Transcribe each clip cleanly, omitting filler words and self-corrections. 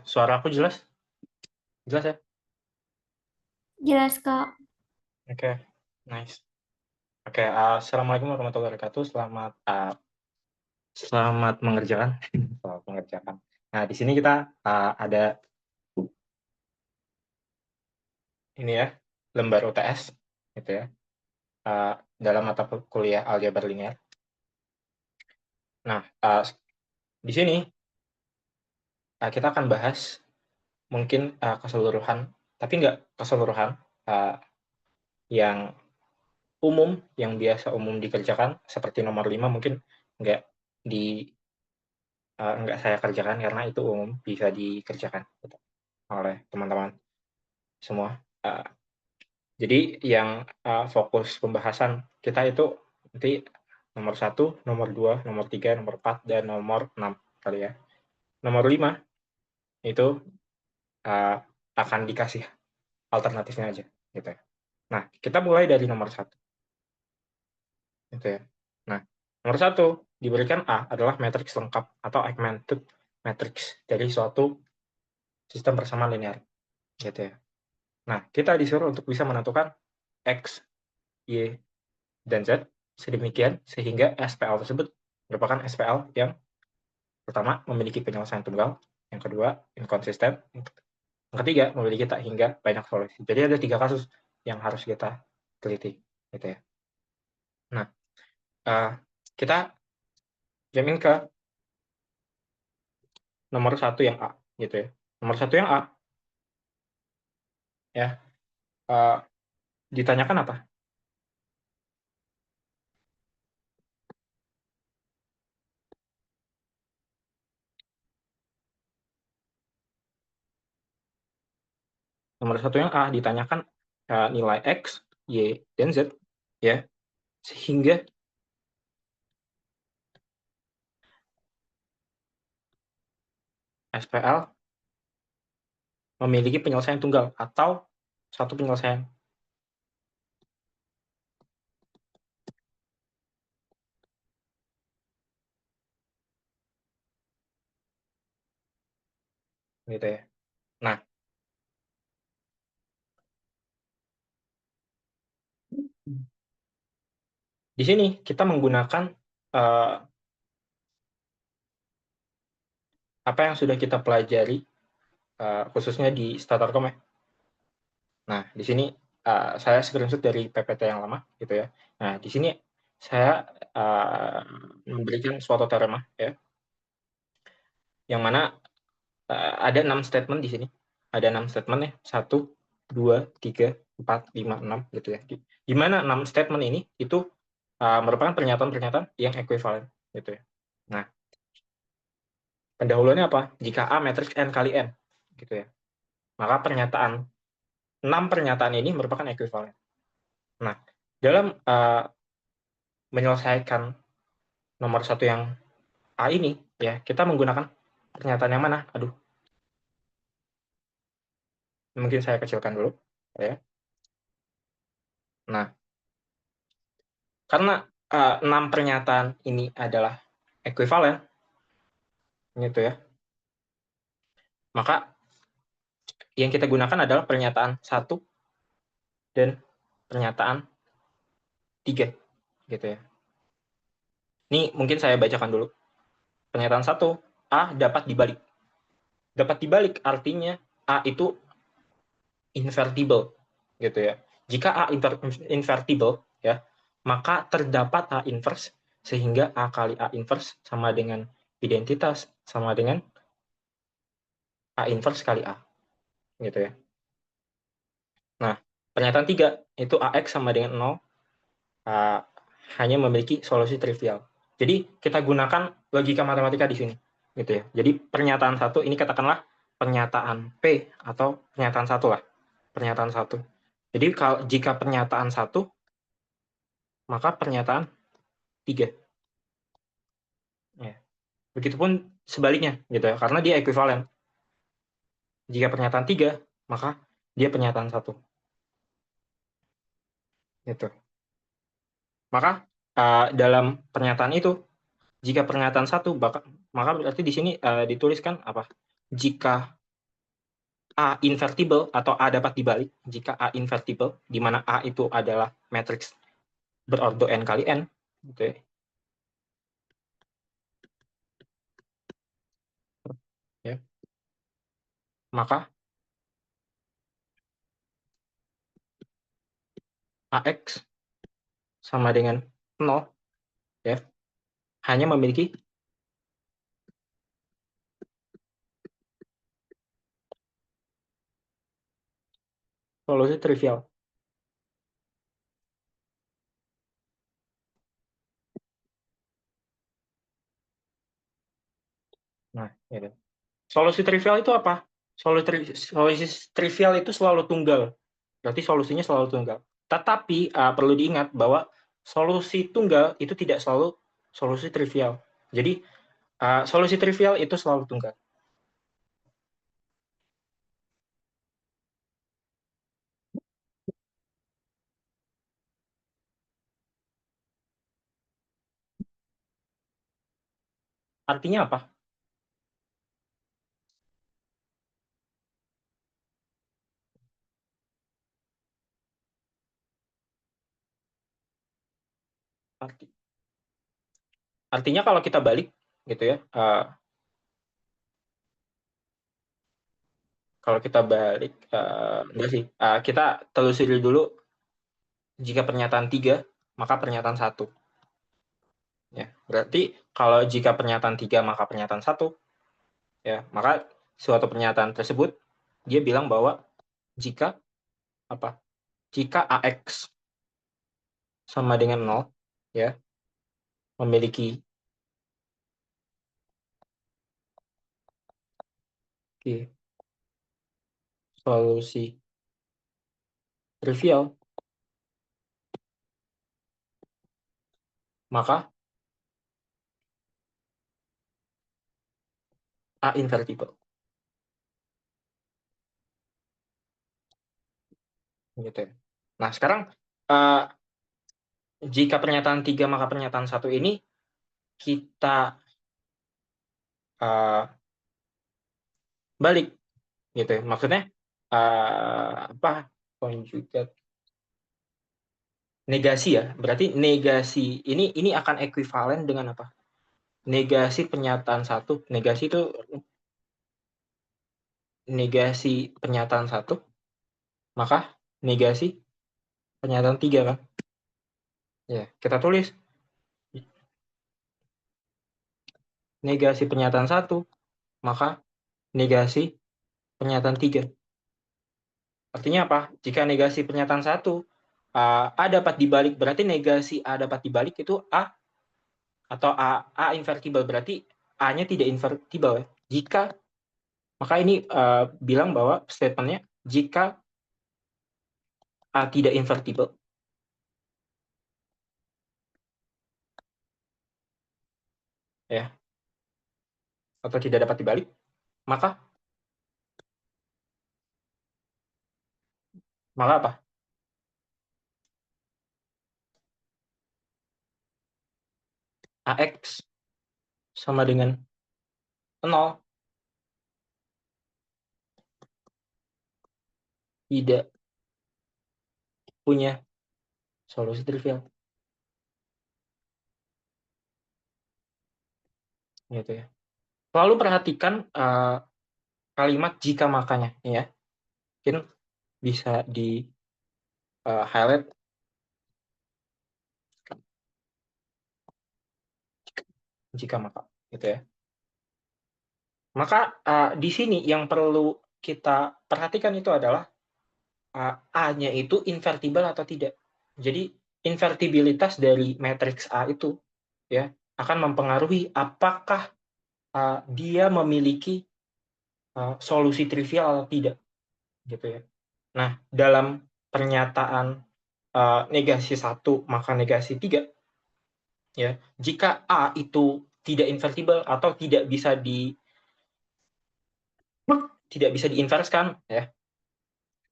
Suara aku jelas? Jelas ya? Jelas, Kak. Oke, nice. Oke, assalamualaikum warahmatullahi wabarakatuh. Selamat mengerjakan. Selamat mengerjakan. Nah, di sini kita ada ini ya, lembar UTS, gitu ya, dalam mata kuliah aljabar linear. Nah, di sini kita akan bahas mungkin keseluruhan, tapi nggak keseluruhan, yang umum, yang biasa umum dikerjakan, seperti nomor 5 mungkin nggak di nggak saya kerjakan karena itu umum bisa dikerjakan gitu, oleh teman-teman semua. Jadi yang fokus pembahasan kita itu nanti nomor 1, nomor 2, nomor 3, nomor 4, dan nomor 6 kali ya. Nomor 5 itu akan dikasih alternatifnya aja gitu ya. Nah, kita mulai dari nomor 1 gitu ya. Nah, nomor 1 diberikan A adalah matriks lengkap atau augmented matrix dari suatu sistem persamaan linear gitu ya. Nah, kita disuruh untuk bisa menentukan X, Y, dan Z sedemikian sehingga SPL tersebut merupakan SPL yang pertama memiliki penyelesaian tunggal, yang kedua inkonsisten, yang ketiga memiliki tak hingga banyak solusi. Jadi ada 3 kasus yang harus kita teliti gitu ya. Nah, kita jamin ke nomor 1 yang A gitu ya. Nomor 1 yang A ya, ditanyakan apa? Nomor 1 yang A ditanyakan nilai X, Y, dan Z ya, sehingga SPL memiliki penyelesaian tunggal atau satu penyelesaian. Gitu ya. Nah, di sini kita menggunakan apa yang sudah kita pelajari khususnya di Statarcom ya. Nah, di sini saya screenshot dari PPT yang lama gitu ya. Nah, di sini saya memberikan suatu teorema ya, yang mana ada 6 statement di sini. Ada 6 statement ya, 1, 2, 3, 4, 5, 6 gitu ya. Di mana 6 statement ini itu merupakan pernyataan-pernyataan yang ekuivalen gitu ya. Nah, pendahuluannya apa? Jika A matriks N kali N gitu ya. Maka 6 pernyataan ini merupakan ekuivalen. Nah, dalam menyelesaikan nomor 1 yang A ini ya, kita menggunakan pernyataan yang mana? Aduh, mungkin saya kecilkan dulu ya. Nah, karena 6 pernyataan ini adalah ekuivalen gitu ya, maka yang kita gunakan adalah pernyataan 1 dan pernyataan 3 gitu ya. Ini mungkin saya bacakan dulu. Pernyataan 1, A dapat dibalik. Dapat dibalik artinya A itu invertible gitu ya. Jika A invertible ya, maka terdapat A inverse sehingga A kali A inverse sama dengan identitas sama dengan A inverse kali A gitu ya. Nah, pernyataan 3 itu AX sama dengan 0 hanya memiliki solusi trivial. Jadi kita gunakan logika matematika di sini gitu ya. Jadi pernyataan 1 ini katakanlah pernyataan P atau pernyataan 1 lah. Pernyataan 1. Jadi jika pernyataan 1 maka pernyataan 3. Ya. Begitupun sebaliknya gitu ya, karena dia ekuivalen. Jika pernyataan 3, maka dia pernyataan 1. Gitu. Maka dalam pernyataan itu, jika pernyataan 1, maka berarti di sini dituliskan apa? jika A invertible atau A dapat dibalik, jika A invertible, di mana A itu adalah matriks berordo n kali n, gitu ya. Ya. Maka AX sama dengan 0, ya, hanya memiliki solusi trivial. Nah, gitu. Solusi trivial itu apa? Solusi trivial itu selalu tunggal. Berarti solusinya selalu tunggal. Tetapi perlu diingat bahwa solusi tunggal itu tidak selalu solusi trivial. Jadi solusi trivial itu selalu tunggal. Artinya apa? Artinya kalau kita balik, gitu ya. Kalau kita balik, enggak sih. Kita telusuri dulu. Jika pernyataan 3, maka pernyataan 1. Ya, berarti kalau jika pernyataan 3 maka pernyataan 1, ya, maka suatu pernyataan tersebut dia bilang bahwa jika apa? Jika AX sama dengan 0, ya, memiliki solusi trivial, maka A invertible. Gitu ya. Nah, sekarang jika pernyataan 3 maka pernyataan 1 ini kita balik, gitu ya. Maksudnya apa? Konjugat negasi ya. Berarti negasi ini akan ekuivalen dengan apa? Negasi pernyataan 1. Negasi itu negasi pernyataan 1, maka negasi pernyataan 3 kan? Ya, kita tulis negasi pernyataan 1, maka negasi pernyataan 3. Artinya apa? Jika negasi pernyataan 1 A dapat dibalik, berarti negasi A dapat dibalik itu A atau A invertible, berarti A-nya tidak invertible ya. Jika, maka ini bilang bahwa statementnya jika A tidak invertible, ya, atau tidak dapat dibalik, maka apa? AX sama dengan 0 tidak punya solusi trivial. Gitu ya. Lalu perhatikan kalimat jika makanya, ya. Mungkin bisa di highlight jika maka, gitu ya. Maka di sini yang perlu kita perhatikan itu adalah A-nya itu invertible atau tidak. Jadi invertibilitas dari matriks A itu ya akan mempengaruhi apakah dia memiliki solusi trivial atau tidak, gitu ya. Nah, dalam pernyataan negasi 1 maka negasi 3, ya, jika A itu tidak invertible atau tidak bisa diinverskan, ya,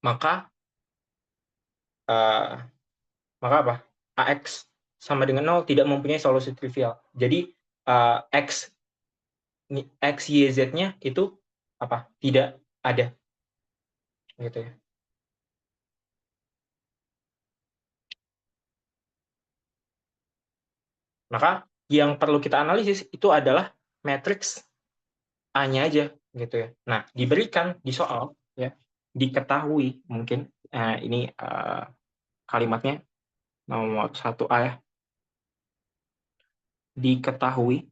maka apa? AX sama dengan 0 tidak mempunyai solusi trivial. Jadi X Y Z-nya itu tidak ada, gitu ya. Maka yang perlu kita analisis itu adalah matriks A-nya aja, gitu ya. Nah, diberikan di soal, ya, diketahui mungkin ini kalimatnya nomor 1A ya, diketahui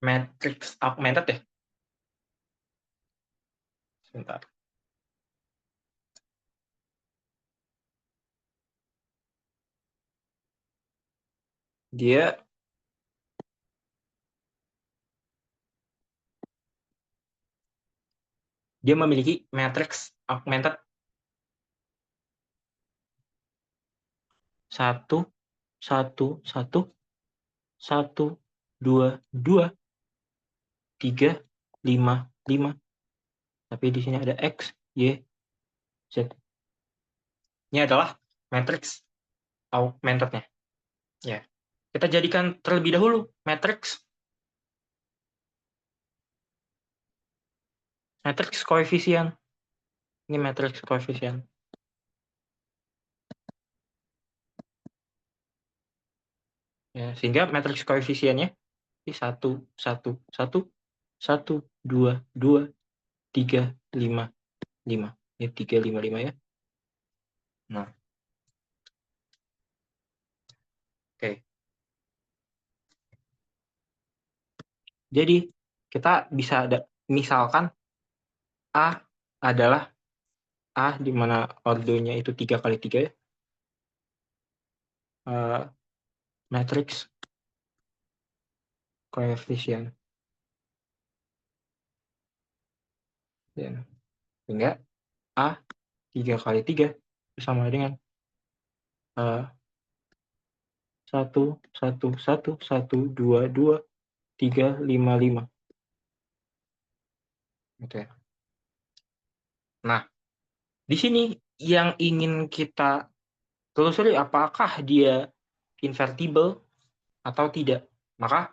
matriks augmented ya. Sebentar. Dia memiliki matriks augmented 1 1 1 1 2 2 3 5 5. Tapi di sini ada X, Y, Z. Ini adalah matriks augmented-nya. Ya. Kita jadikan terlebih dahulu matriks koefisien. Ini matriks koefisien. Ya, sehingga matriks koefisiennya ini 1 1 1 1 2 2 3 5 5. Ini 3 5 5 ya. Nah, oke. Jadi kita bisa misalkan A adalah A di mana ordonya itu 3 kali 3 ya. Matriks koefisien. Sehingga A 3 kali 3 sama dengan 1 1 1 1 2 2 3 5 5. Gitu ya. Nah, di sini yang ingin kita telusuri apakah dia invertible atau tidak. Maka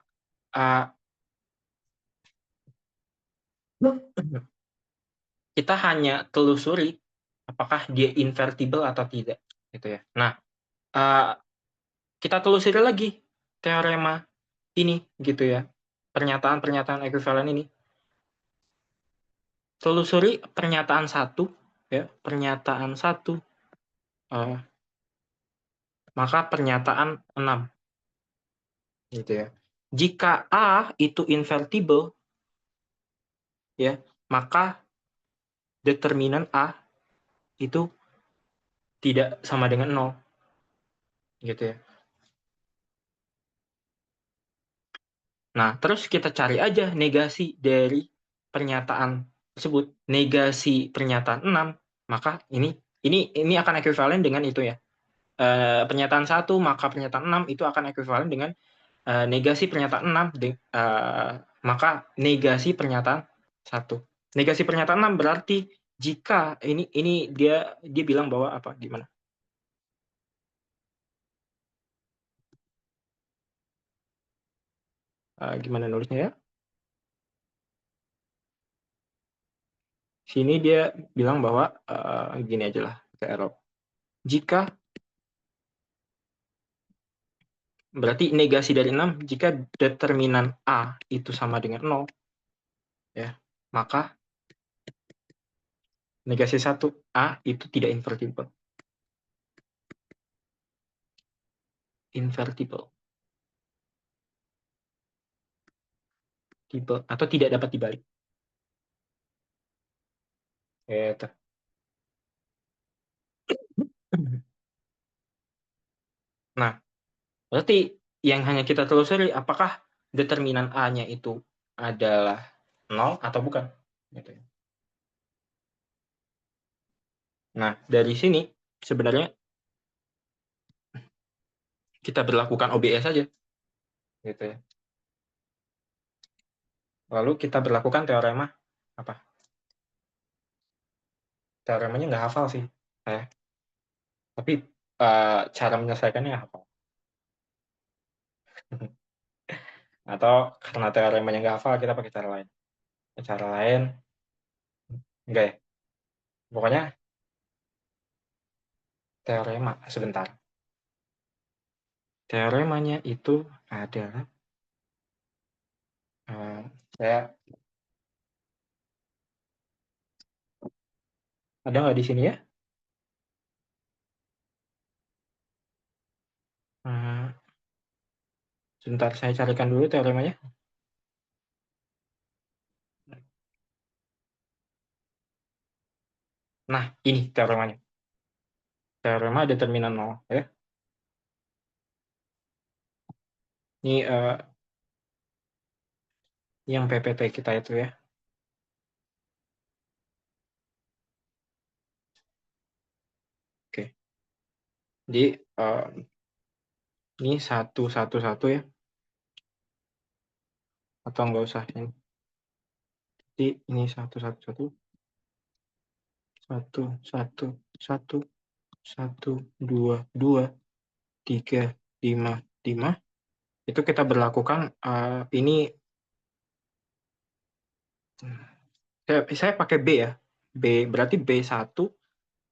kita hanya telusuri apakah dia invertible atau tidak, gitu ya. Nah, kita telusuri lagi teorema ini, gitu ya. Pernyataan-pernyataan ekuivalen ini. Telusuri pernyataan 1, ya, pernyataan 1, maka pernyataan 6, gitu ya. Jika A itu invertible, ya, maka determinan A itu tidak sama dengan 0, gitu ya. Nah, terus kita cari aja negasi dari pernyataan tersebut. Negasi pernyataan 6, maka ini akan ekuivalen dengan itu ya. Pernyataan 1 maka pernyataan 6 itu akan ekuivalen dengan negasi pernyataan 6 maka negasi pernyataan 1. Negasi pernyataan 6 berarti jika ini dia bilang bahwa apa, gimana? Gimana nulisnya ya? Sini dia bilang bahwa gini aja lah, ke Eropa. Jika berarti negasi dari 6 jika determinan A itu sama dengan 0, ya, maka negasi 1 A itu tidak invertible. Invertible. Tipe atau tidak dapat dibalik. Gitu. Nah, berarti yang hanya kita telusuri apakah determinan A-nya itu adalah 0 atau bukan. Gitu. Nah, dari sini sebenarnya kita berlakukan OBS saja. Gitu ya. Lalu kita berlakukan teorema apa? Teoremanya nggak hafal sih. Tapi cara menyelesaikannya hafal. Atau karena teoremanya nggak hafal, kita pakai cara lain. Cara lain, enggak ya? Pokoknya teorema, sebentar. Teoremanya itu adalah, saya ada nggak di sini ya? Sebentar, saya carikan dulu teoremanya. Nah, ini teoremanya. Teorema determinan nol. Ya. Ini yang PPT kita itu ya. Oke. Jadi ini satu satu satu ya. Atau nggak usah ini. Jadi ini satu satu satu satu satu satu satu dua dua tiga lima lima. Itu kita berlakukan ini saya pakai B ya. B berarti B1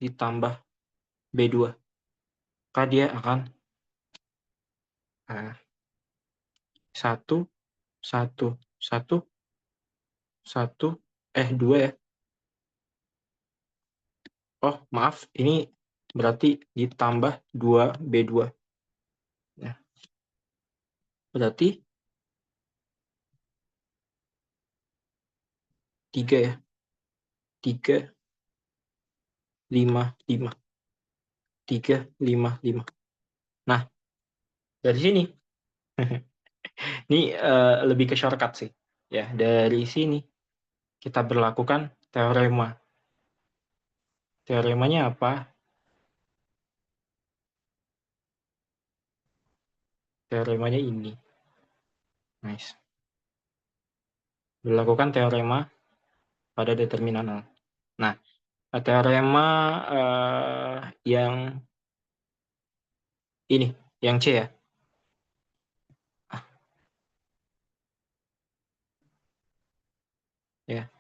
ditambah B2. Maka dia akan satu satu satu satu dua ya. Oh maaf, ini berarti ditambah 2B2 ya. Berarti 3 ya. 3 5 5 3 5 5. Nah, dari sini ini lebih ke shortcut sih. Ya, dari sini kita berlakukan teorema. Teoremanya apa? Teoremanya ini. Nice. Berlakukan teorema pada determinan nol. Nah, teorema yang ini, yang C ya. Ya.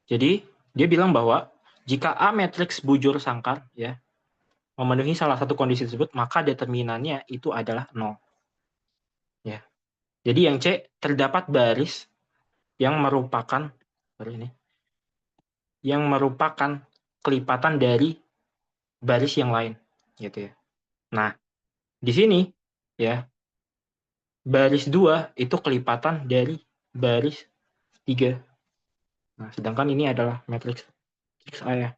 Jadi, dia bilang bahwa jika A matriks bujur sangkar ya, memenuhi salah satu kondisi tersebut, maka determinannya itu adalah 0. Ya. Jadi yang C, terdapat baris yang merupakan kelipatan dari baris yang lain, gitu ya. Nah, di sini ya, baris 2 itu kelipatan dari baris 3. Nah, sedangkan ini adalah matriks A ya.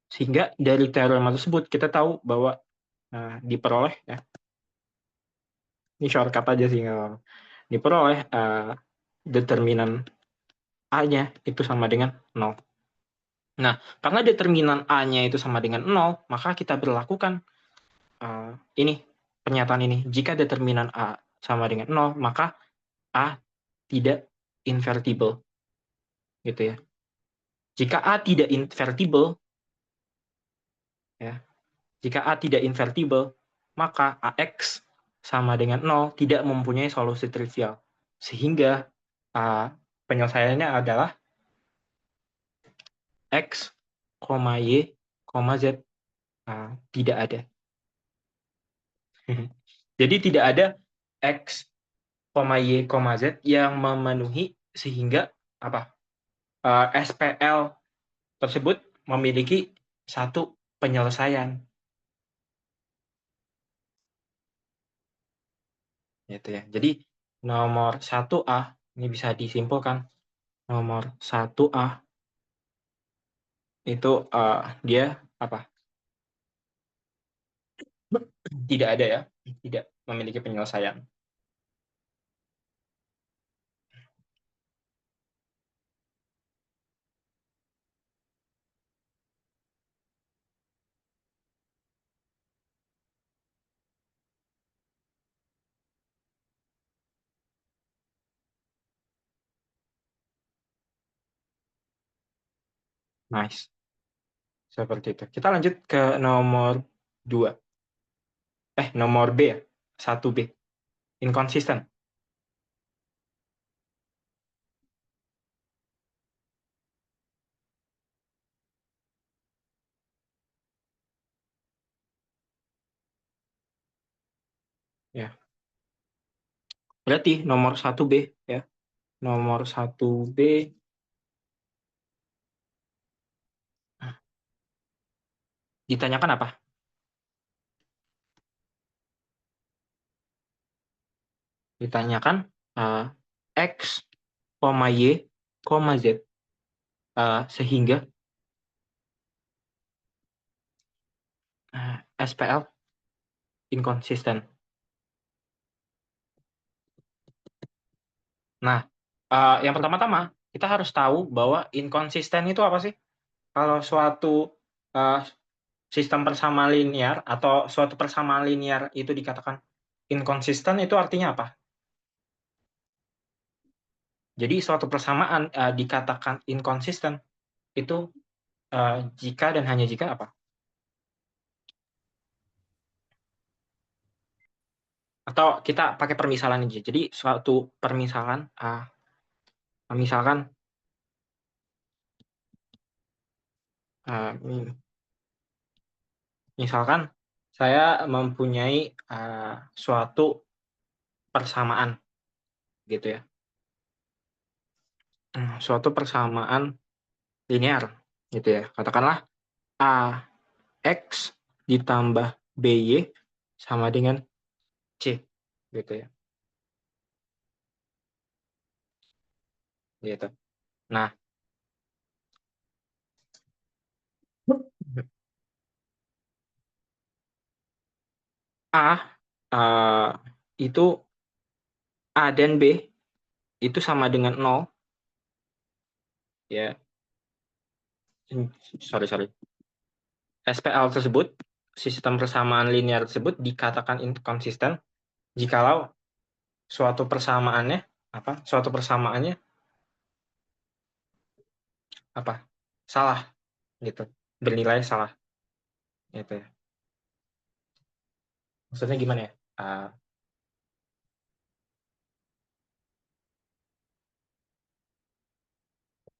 Sehingga dari teorema tersebut kita tahu bahwa diperoleh ya. Ini shortcut aja sih, diperoleh determinan A-nya itu sama dengan 0. Nah, karena determinan A-nya itu sama dengan 0, maka kita berlakukan ini pernyataan ini. Jika determinan A sama dengan 0, maka A tidak invertible. Gitu ya. Jika A tidak invertible, ya, jika A tidak invertible, maka AX sama dengan 0 tidak mempunyai solusi trivial. Sehingga penyelesaiannya adalah X, Y, Z tidak ada. Jadi tidak ada X, Y, Z yang memenuhi sehingga SPL tersebut memiliki satu penyelesaian. Gitu ya. Jadi nomor 1A ini bisa disimpulkan. Nomor 1A itu dia tidak ada ya, tidak memiliki penyelesaian. Nice. Seperti itu. Kita lanjut ke nomor 2. Nomor B ya. 1B. Inconsistent. Ya. Berarti nomor 1B ya. Nomor 1B ditanyakan apa? Ditanyakan X, Y, Z sehingga SPL inkonsisten. Nah, yang pertama-tama kita harus tahu bahwa inkonsisten itu apa sih? Kalau suatu uh, sistem persamaan linear atau suatu persamaan linear itu dikatakan inkonsisten, itu artinya apa? Jadi suatu persamaan dikatakan inkonsisten itu jika dan hanya jika apa? Atau kita pakai permisalan aja. Jadi suatu permisalan, misalkan uh, misalkan saya mempunyai suatu persamaan gitu ya. Suatu persamaan linear gitu ya. Katakanlah AX ditambah BY sama dengan C gitu ya. Gitu. Nah, A itu A dan B itu sama dengan 0 ya. Sorry. SPL tersebut, sistem persamaan linear tersebut dikatakan inkonsisten jikalau suatu persamaannya suatu persamaannya apa? Salah gitu. Bernilai salah gitu ya. Maksudnya gimana ya?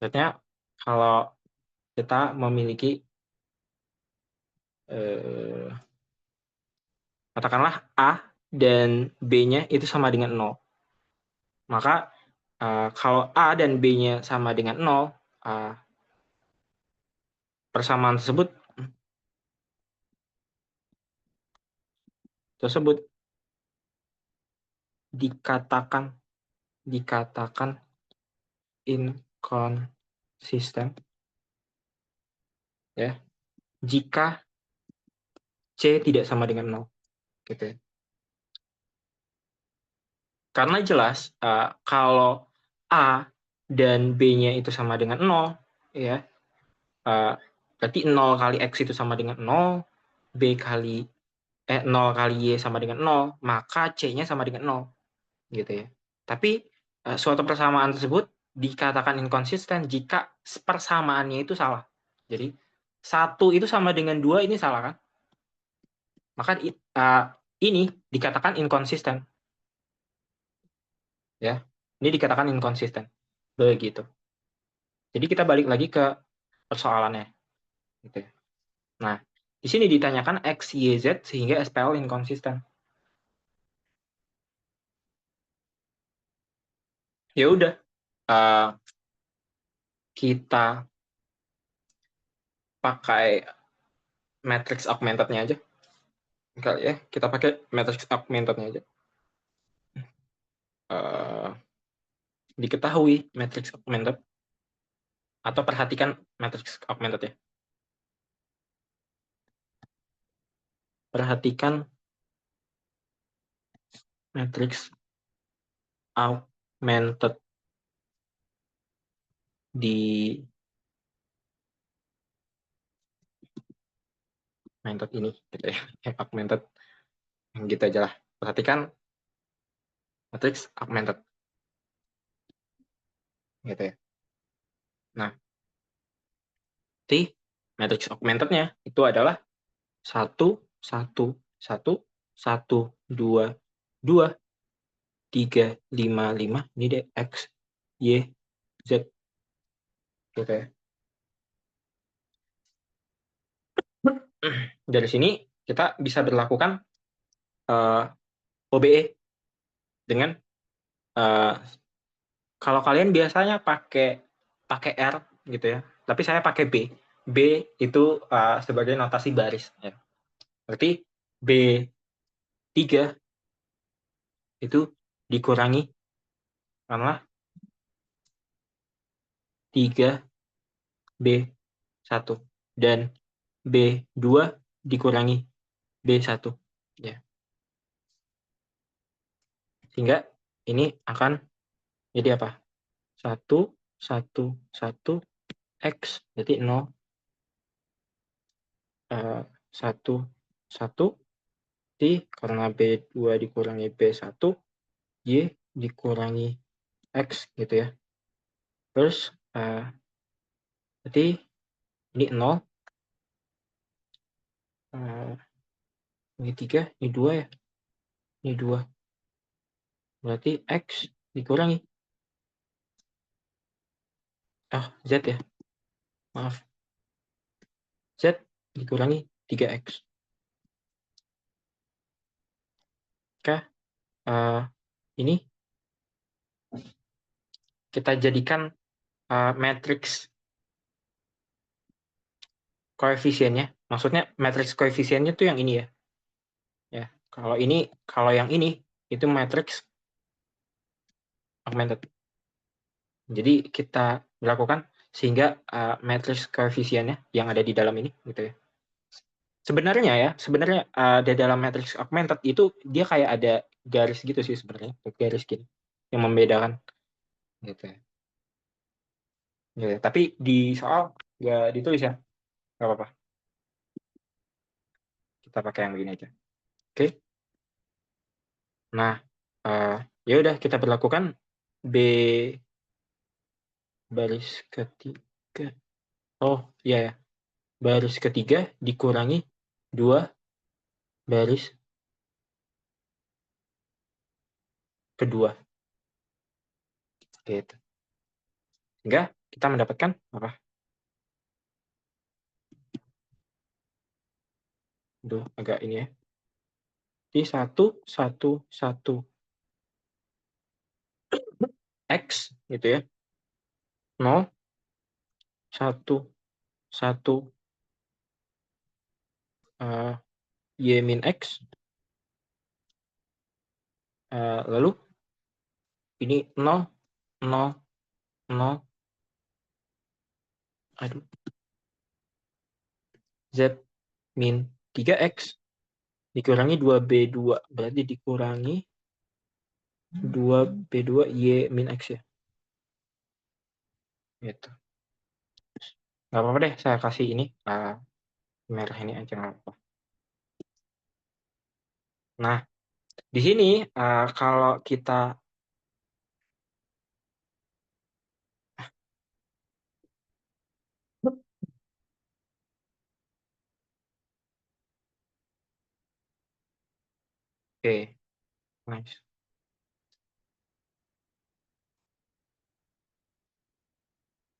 Maksudnya kalau kita memiliki katakanlah A dan B-nya itu sama dengan 0. Maka kalau A dan B-nya sama dengan 0, persamaan tersebut dikatakan inkonsisten ya jika C tidak sama dengan 0 gitu ya. Karena jelas kalau A dan B-nya itu sama dengan 0 ya, berarti 0 kali X itu sama dengan 0, 0 kali Y sama dengan 0, maka C-nya sama dengan 0 gitu ya. Tapi suatu persamaan tersebut dikatakan inkonsisten jika persamaannya itu salah. Jadi 1 itu sama dengan 2 ini salah kan? Maka ini dikatakan inkonsisten. Ya. Ini dikatakan inkonsisten. Begitu. Jadi kita balik lagi ke persoalannya gitu ya. Nah, di sini ditanyakan X, Y, Z sehingga SPL inkonsisten. Ya udah, kita pakai matrix augmented-nya aja. Kali ya, kita pakai matrix augmented-nya aja. Diketahui matrix augmented atau perhatikan matrix augmented ya. Perhatikan matrix augmented di augmented ini gitu ya. Augmented yang gitu aja lah. Perhatikan matrix augmented gitu ya. Nah, di matrix augmented-nya itu adalah 1, 1, 1, 1, 2, 2, 3, 5, 5. Ini deh X, Y, Z gitu ya. Dari sini kita bisa berlakukan OBE dengan kalau kalian biasanya pakai R gitu ya, tapi saya pakai B. B itu sebagai notasi baris ya. Berarti B3 itu dikurangi karena 3B1 dan B2 dikurangi B1 ya. Sehingga ini akan jadi apa? 1 1 1 X berarti 0 1 1 karena B2 dikurangi B1 Y dikurangi X gitu ya. Terus berarti ini 0 ini 3 ini 2 ya. Ini 2 berarti X dikurangi Z ya, maaf, Z dikurangi 3X. Oke, ini kita jadikan matriks koefisiennya. Maksudnya matriks koefisiennya tuh yang ini ya. Ya, kalau yang ini itu matriks augmented. Jadi kita lakukan sehingga matriks koefisiennya yang ada di dalam ini gitu ya. Sebenarnya di dalam matriks augmented itu dia kayak ada garis gitu sih sebenarnya, garis gini yang membedakan gitu ya. Ya, tapi di soal nggak ditulis ya, nggak apa-apa. Kita pakai yang begini aja. Oke. Nah, ya udah kita berlakukan B baris ketiga. Oh iya ya, baris ketiga dikurangi 2 baris kedua. Gitu. Sehingga kita mendapatkan apa? Aduh, agak ini ya. Di 1 1 1 X gitu ya. 0 1 1 Y min X. Lalu ini 0 0 0 aduh, Z min 3X dikurangi 2B2 berarti dikurangi 2B2 Y min X ya. Gitu. Nggak apa-apa deh, saya kasih ini merah ini aja nggak apa-apa. Nah, di sini kalau kita oke, nice.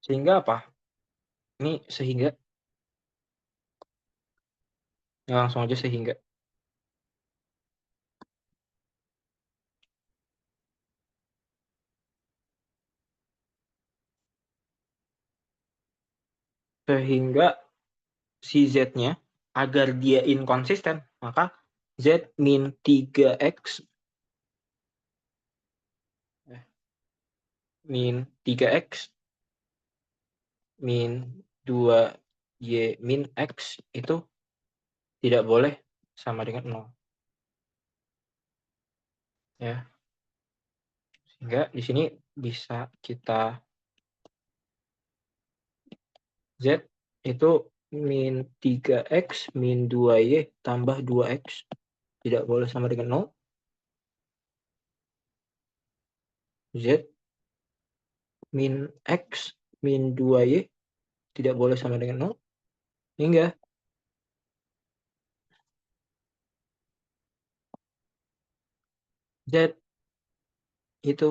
Sehingga apa? Ini sehingga ya langsung aja sehingga si Z-nya agar dia inkonsisten, maka Z min 3X min 3X min 2Y min X itu tidak boleh sama dengan 0. Ya. Sehingga di sini bisa kita Z itu min 3X min 2Y tambah 2X tidak boleh sama dengan 0. Z min X min 2Y tidak boleh sama dengan 0. Hingga Z itu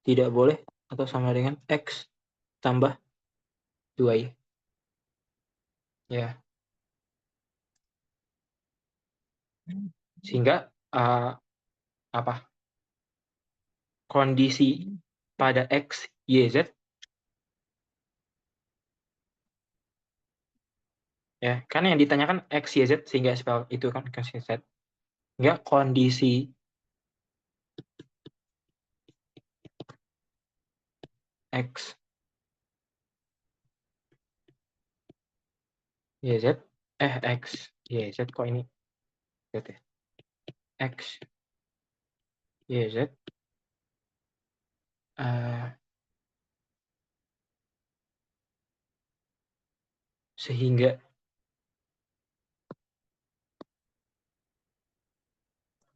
tidak boleh atau sama dengan X tambah 2Y. Ya. Sehingga uh, apa kondisi pada X, Y, Z ya, karena yang ditanyakan X, Y, Z sehingga spell itu kan kondisi Z. Enggak kondisi X, Y, Z, X, Y, Z kok ini Z ya? X, Y, Z sehingga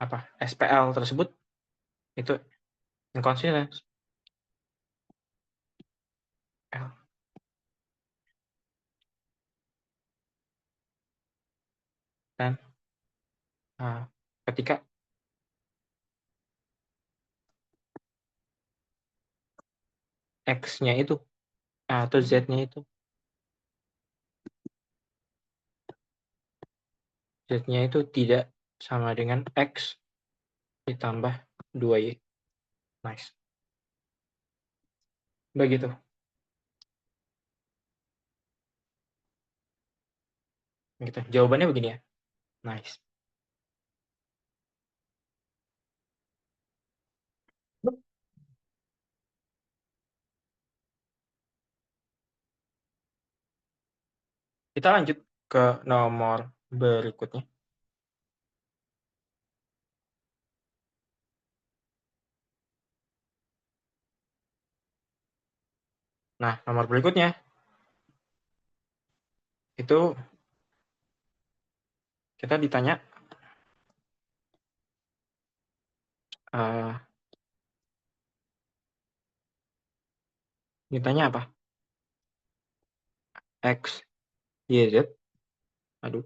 apa SPL tersebut itu inconsistent L dan ketika X-nya itu atau Z-nya itu Z-nya itu tidak sama dengan X ditambah 2Y. Nice. Begitu. Gitu. Jawabannya begini ya. Nice. Kita lanjut ke nomor berikutnya. Nah, nomor berikutnya itu kita ditanya apa? X, Y, Z. Aduh.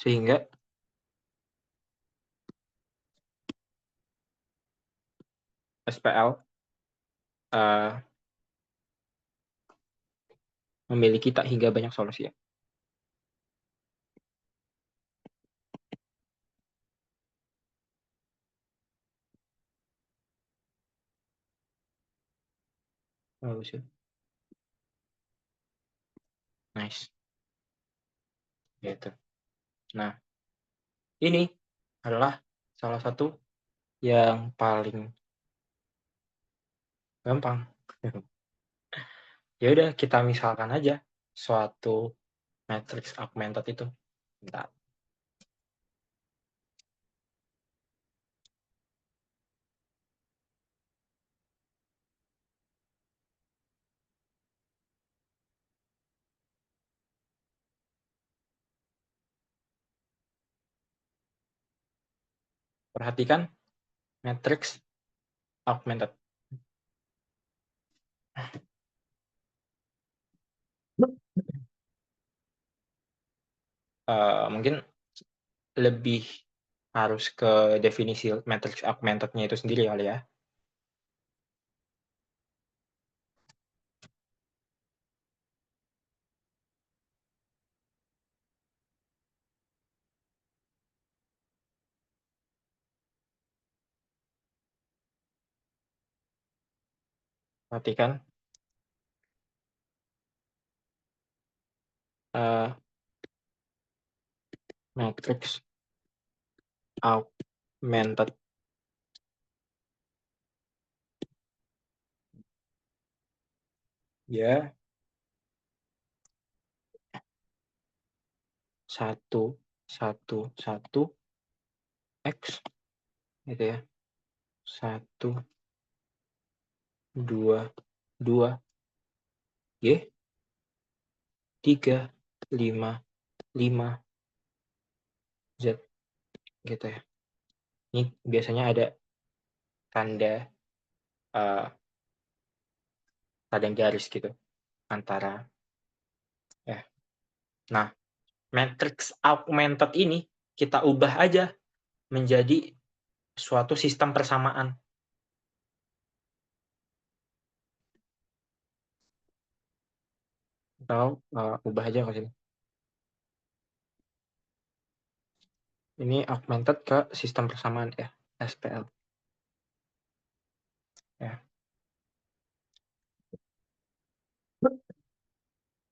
Sehingga SPL memiliki tak hingga banyak solusi ya. Bagus ya. Nice. Gitu. Nah, ini adalah salah satu yang paling gampang. Ya udah kita misalkan aja suatu matrix augmented itu. Bentar. Perhatikan matrix augmented. Mungkin lebih harus ke definisi matrix augmented-nya itu sendiri kali ya. Perhatikan matrix augmented ya satu satu satu x gitu ya, satu dua dua y tiga lima lima z gitu ya. Ini biasanya ada tanda tanda garis gitu antara ya. Nah, matrix augmented ini kita ubah aja menjadi suatu sistem persamaan. Atau ubah aja ke sini. Ini augmented ke sistem persamaan ya, SPL. Ya.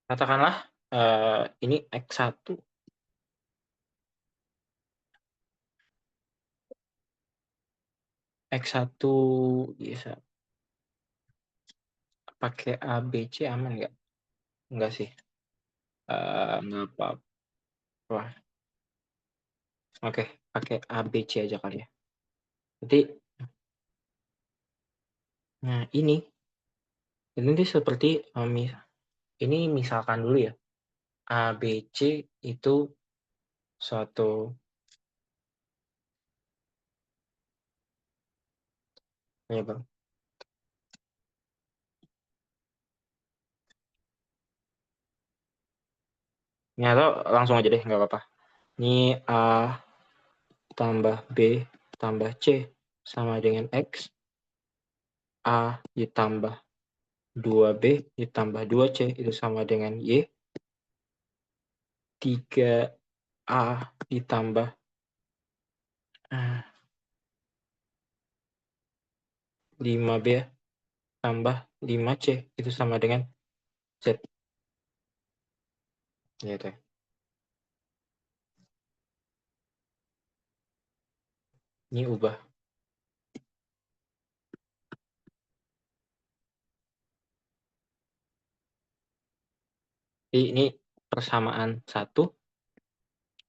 Katakanlah ini X1. X1 bisa pakai ABC aman nggak? Enggak sih. Nggak apa-apa. Oke, pakai ABC aja kali ya. Jadi, nah ini seperti ini misalkan dulu ya. ABC itu suatu ya bang. Ini atau langsung aja deh nggak apa-apa. Ini A tambah B tambah C sama dengan X. A ditambah 2B ditambah 2C itu sama dengan Y. 3A ditambah 5B tambah 5C itu sama dengan Z. Gitu. Ini ubah. Jadi ini persamaan 1,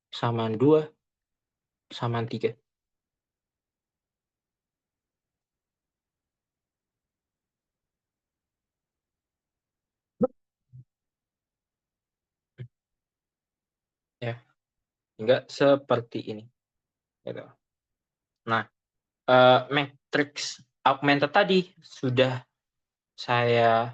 samaan 2, samaan 3. Ya, enggak seperti ini. Gitu. Nah, matrix augmented tadi sudah saya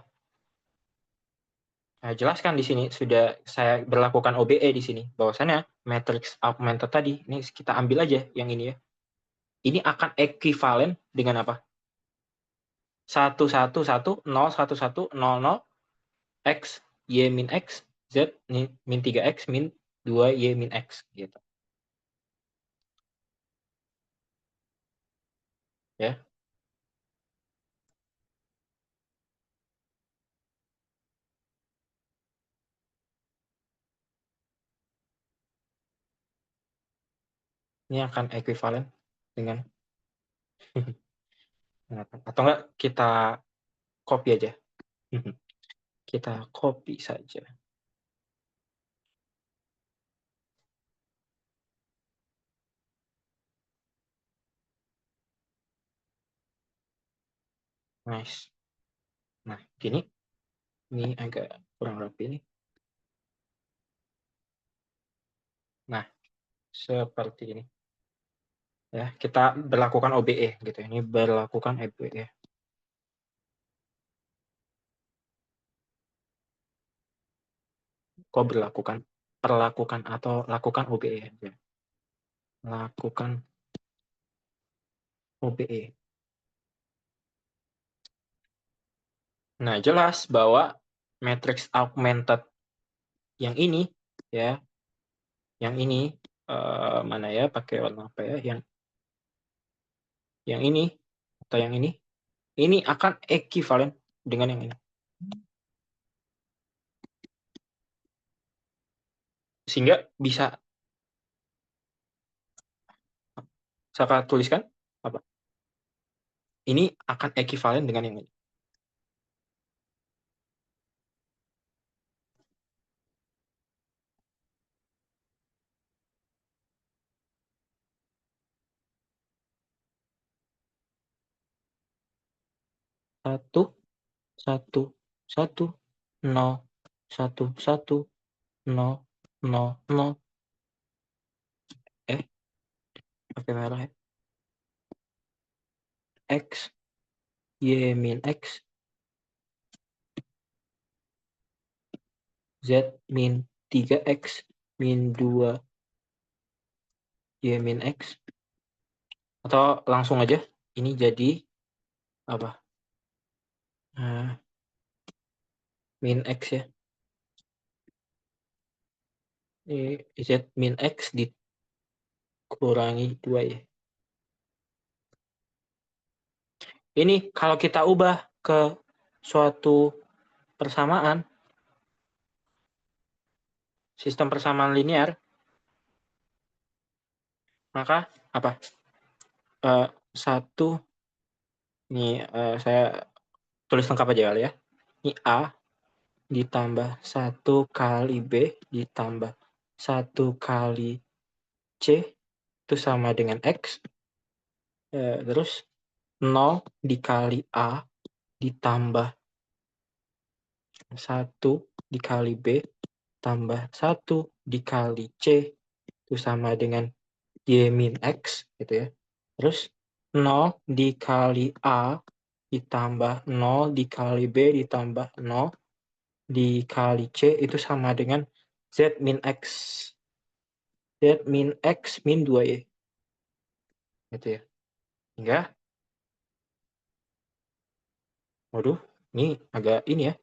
jelaskan di sini, sudah saya berlakukan OBE di sini. Bahwasannya matrix augmented tadi, ini kita ambil aja yang ini ya. Ini akan ekuivalen dengan apa? 1, 1, 1, 0, 1, 1, 0, 0, X, Y min X, Z min 3X, min 2Y min X. Gitu. Ya. Ini akan ekuivalen dengan atau enggak kita copy aja. Kita copy saja. Nice. Nah, gini. Ini agak kurang rapi nih. Nah, seperti ini. Ya, kita berlakukan OBE gitu. Ini berlakukan OBE. Kok perlakukan atau lakukan OBE aja. Lakukan OBE. Nah, jelas bahwa matrix augmented yang ini ya, yang ini mana ya, pakai warna apa ya, yang ini atau yang ini akan ekuivalen dengan yang ini. Sehingga bisa saya tuliskan apa? Ini akan ekuivalen dengan yang ini. Satu, satu, satu, nol, satu, satu, nol, nol, nol. Pakai merah ya. X, Y min X, Z min 3X, min 2, Y min X. Atau langsung aja, ini jadi apa? Min X ya. Z min X kurangi 2Y. Ini kalau kita ubah ke suatu persamaan, sistem persamaan linear, maka apa? Satu, ini saya tulis lengkap aja kali ya. Ini A ditambah 1 kali B ditambah 1 kali C itu sama dengan X. Terus 0 dikali A ditambah 1 dikali B tambah 1 dikali C itu sama dengan Y min X gitu ya. Terus 0 dikali A ditambah 0 dikali B ditambah 0 dikali C itu sama dengan Z min X. Z min X min 2Y. Gitu ya. Hingga, waduh, ini agak ini ya.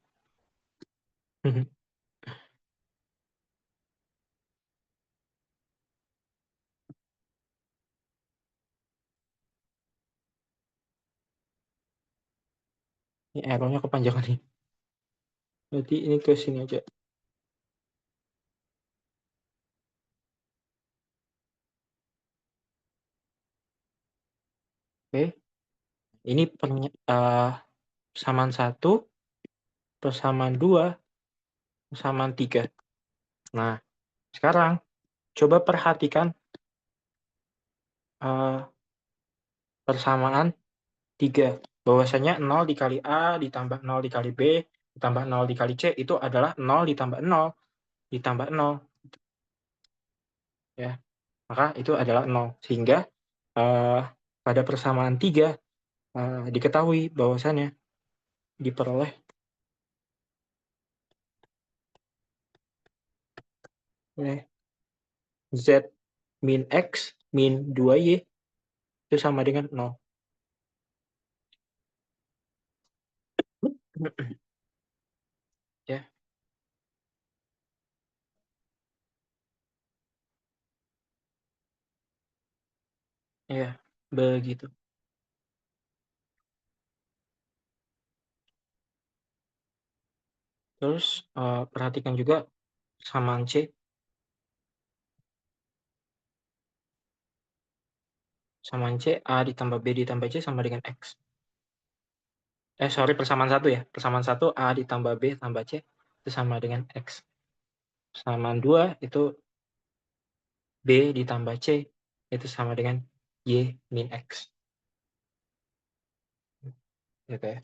Ini errornya kepanjangan nih. Berarti ini ke sini aja. Oke. Ini persamaan 1, persamaan 2, persamaan 3. Nah, sekarang coba perhatikan persamaan 3. Bahwasanya 0 dikali A ditambah 0 dikali B ditambah 0 dikali C itu adalah 0 ditambah 0 ditambah 0. Ya. Maka itu adalah 0. Sehingga pada persamaan 3 diketahui bahwasannya diperoleh oleh Z min X min 2Y itu sama dengan 0. Ya, ya, begitu. Terus perhatikan juga persamaan C. Persamaan C, A ditambah B ditambah C sama dengan X. Sorry, persamaan 1 ya. Persamaan 1, A ditambah B tambah C itu sama dengan X. Persamaan 2 itu B ditambah C itu sama dengan Y min X. Gitu ya.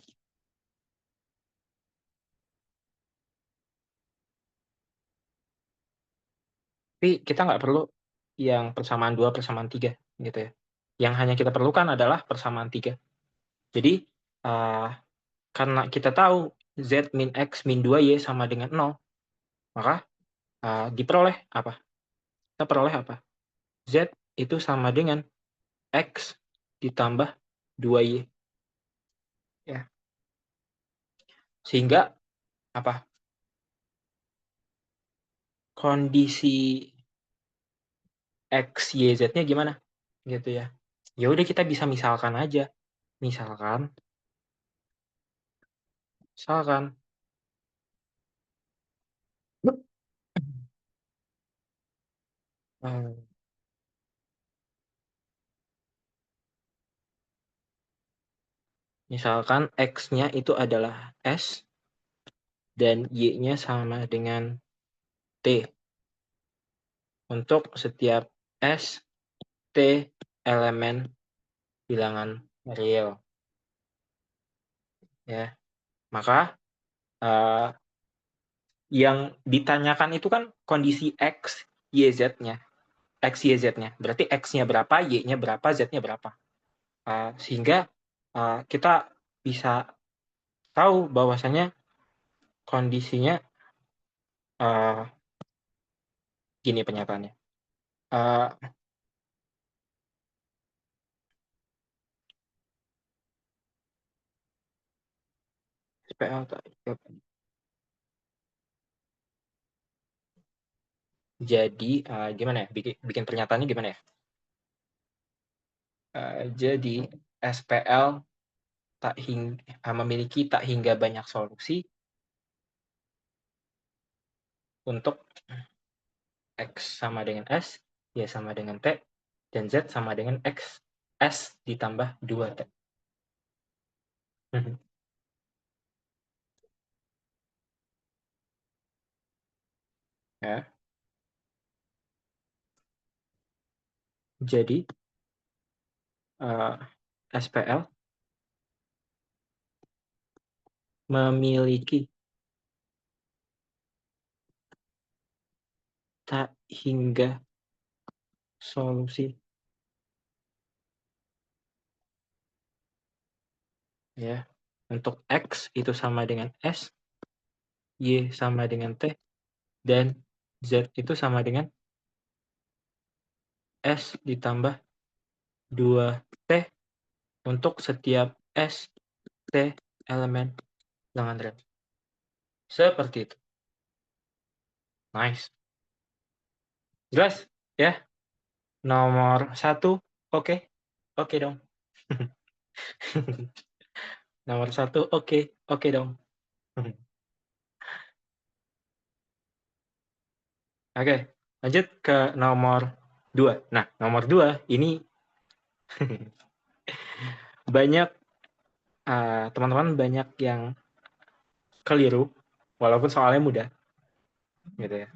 Tapi kita nggak perlu yang persamaan 2, persamaan 3 gitu ya. Yang hanya kita perlukan adalah persamaan 3. Jadi karena kita tahu Z min X min 2Y sama dengan 0, maka diperoleh apa? Kita peroleh apa? Z itu sama dengan X ditambah 2Y. Ya. Sehingga apa? Kondisi X, Y, Z-nya gimana? Gitu ya. Ya udah kita bisa misalkan aja. Misalkan eh, misalkan X-nya itu adalah S dan Y-nya sama dengan T. Untuk setiap S, T elemen bilangan real. Ya. Maka yang ditanyakan itu kan kondisi X, Y, Z-nya. X, Y, Z-nya. Berarti X-nya berapa, Y-nya berapa, Z-nya berapa. Sehingga kita bisa tahu bahwasanya kondisinya gini pernyataannya. Jadi gimana ya? Bikin pernyataannya gimana ya? Jadi SPL memiliki tak hingga banyak solusi untuk X sama dengan S, Y sama dengan T, dan Z sama dengan X, S ditambah 2T. Ya. Jadi SPL memiliki tak hingga solusi, ya, untuk X itu sama dengan S, Y sama dengan T, dan Z itu sama dengan S ditambah 2T untuk setiap S, T elemen bilangan real. Seperti itu. Nice. Jelas? Ya? Nomor 1, oke? Oke dong. Nomor 1, oke dong. Oke, lanjut ke nomor 2. Nah, nomor 2 ini banyak teman-teman banyak yang keliru, walaupun soalnya mudah, gitu ya.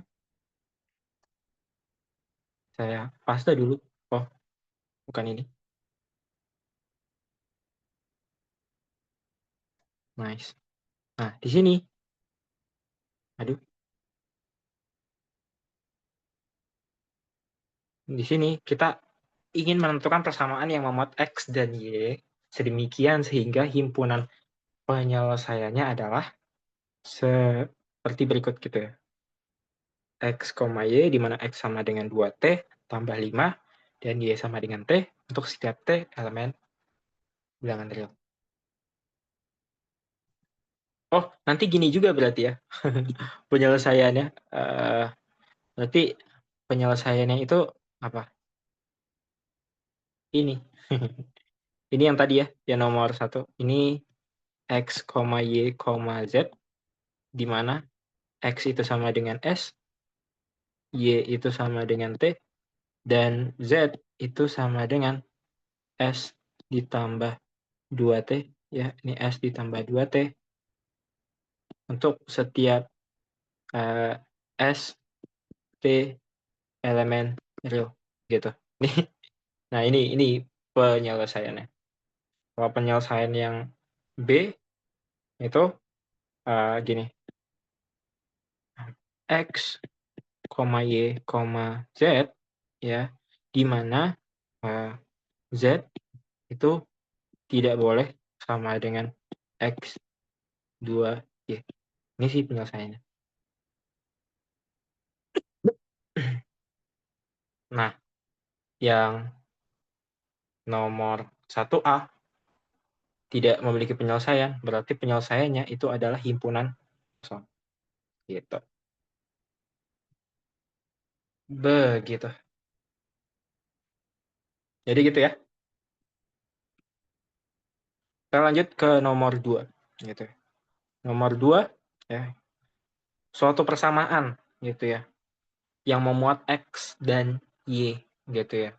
Saya pasta dulu. Oh, bukan ini. Nice. Nah, di sini, aduh, di sini kita ingin menentukan persamaan yang memuat X dan Y sedemikian sehingga himpunan penyelesaiannya adalah seperti berikut gitu ya. X, Y, di mana X sama dengan 2T tambah 5, dan Y sama dengan T untuk setiap T elemen bilangan real. Oh, nanti gini juga berarti ya. Penyelesaiannya. Berarti penyelesaiannya itu apa? Ini. Ini yang tadi ya, yang nomor 1. Ini X, Y, Z, di mana X itu sama dengan S, Y itu sama dengan T, dan Z itu sama dengan S ditambah 2T, ya, ini S ditambah 2T untuk setiap S, T elemen real, gitu. Nah, ini penyelesaiannya. Kalau penyelesaian yang B itu gini. X, Y, Z, ya, di mana Z itu tidak boleh sama dengan X 2Y. Ini sih penyelesaiannya. Nah, yang nomor 1A tidak memiliki penyelesaian, berarti penyelesaiannya itu adalah himpunan kosong. Gitu. Begitu. Jadi gitu ya. Kita lanjut ke nomor 2. Gitu. Nomor 2, ya, suatu persamaan gitu ya, yang memuat X dan Y gitu ya.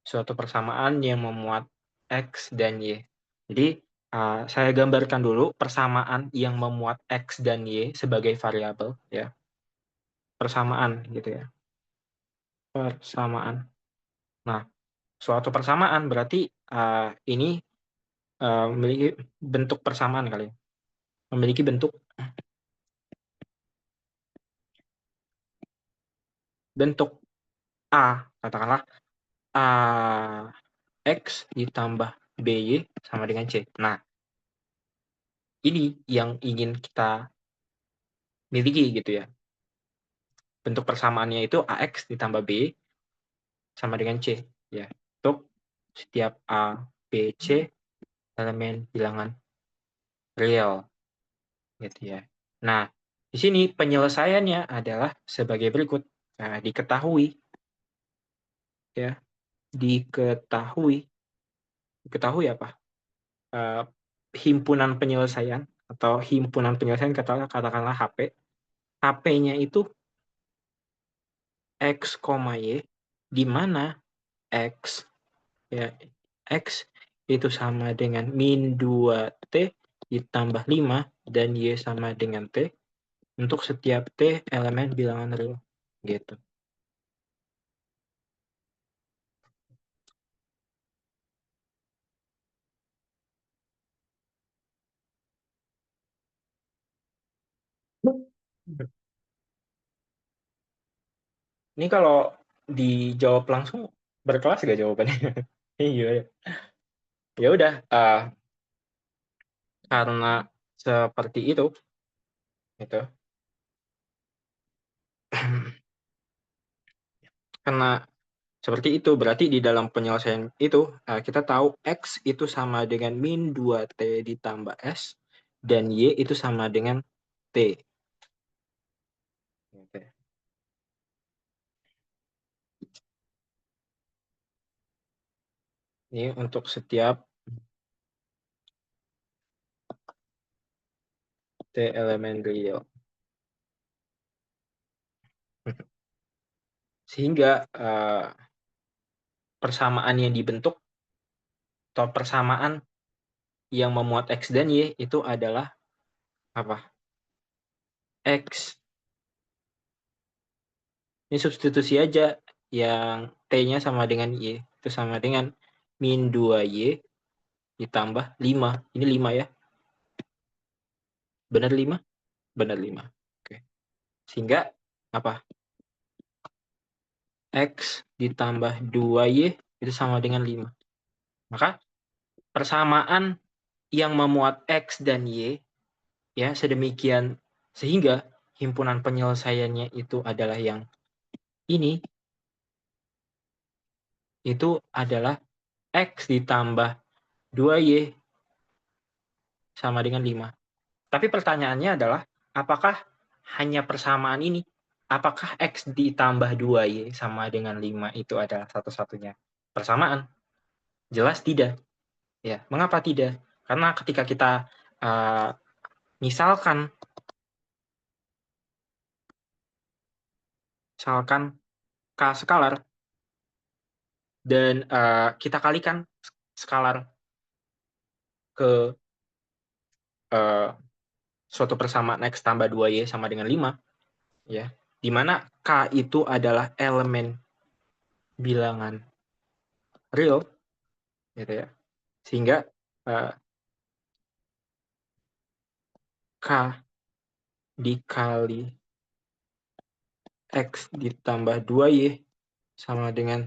Suatu persamaan yang memuat X dan Y. Jadi saya gambarkan dulu persamaan yang memuat X dan Y sebagai variabel ya. Persamaan gitu ya. Persamaan. Nah, suatu persamaan berarti ini memiliki bentuk persamaan kali ya. Memiliki bentuk A, katakanlah A X ditambah BY sama dengan C. Nah, ini yang ingin kita miliki gitu ya. Bentuk persamaannya itu AX ditambah B sama dengan C. Ya, untuk setiap A, B, C elemen bilangan real. Gitu ya. Nah, di sini penyelesaiannya adalah sebagai berikut. Nah, diketahui ya, diketahui diketahui apa? Himpunan penyelesaian atau himpunan penyelesaian katakanlah HP. HP-nya itu X, Y, di mana X ya X itu sama dengan min 2T ditambah 5 dan Y sama dengan T untuk setiap T elemen bilangan real. Gitu. Ini kalau dijawab langsung berkelas gak jawabannya? Iya. Ya udah, karena seperti itu. Karena seperti itu, berarti di dalam penyelesaian itu kita tahu X itu sama dengan min 2T ditambah S, dan Y itu sama dengan T. Ini untuk setiap T elemen real. Sehingga persamaan yang dibentuk atau persamaan yang memuat X dan Y itu adalah apa? X. Ini substitusi aja, yang T-nya sama dengan Y. Itu sama dengan min 2Y ditambah 5. Ini 5 ya. Benar 5? Benar 5. Oke. Sehingga apa? X ditambah 2Y itu sama dengan 5. Maka persamaan yang memuat X dan Y ya sedemikian sehingga himpunan penyelesaiannya itu adalah yang ini, itu adalah X ditambah 2Y sama dengan 5. Tapi pertanyaannya adalah, apakah hanya persamaan ini? Apakah X ditambah 2Y sama dengan 5 itu adalah satu-satunya persamaan? Jelas tidak. Ya, mengapa tidak? Karena ketika kita misalkan K skalar dan kita kalikan skalar ke suatu persamaan X tambah 2Y sama dengan 5, ya, di mana K itu adalah elemen bilangan real, gitu ya. Sehingga K dikali X ditambah 2Y sama dengan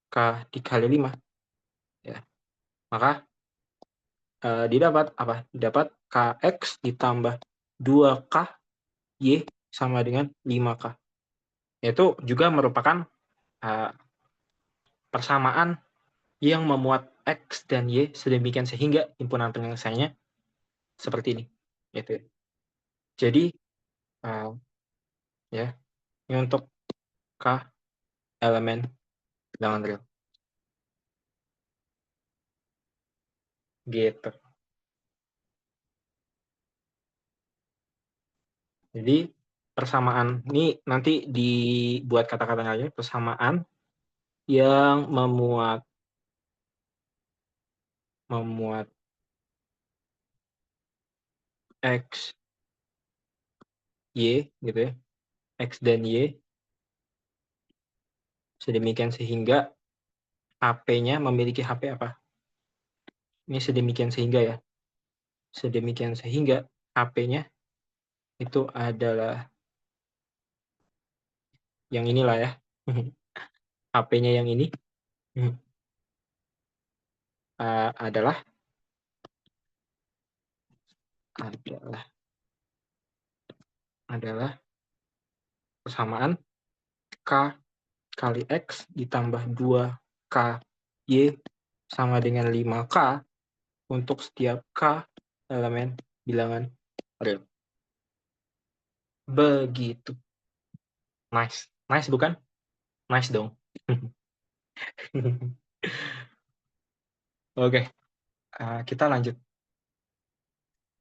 K dikali 5. Ya. Maka didapat apa? Didapat Kx ditambah 2K Y sama dengan 5K. Itu juga merupakan persamaan yang memuat X dan Y sedemikian sehingga himpunan penyelesaiannya seperti ini. Gitu. Jadi, ya, ini untuk K elemen bilangan real. Gitu. Jadi, persamaan ini nanti dibuat kata-katanya aja, persamaan yang memuat X, Y gitu ya. X dan Y sedemikian sehingga HP-nya memiliki HP apa? Ini sedemikian sehingga ya. Sedemikian sehingga HP-nya itu adalah yang inilah ya. HP-nya yang ini adalah persamaan K kali X ditambah 2K Y sama dengan 5K untuk setiap K elemen bilangan real. Begitu. Nice. Nice bukan? Nice dong. Oke, kita lanjut.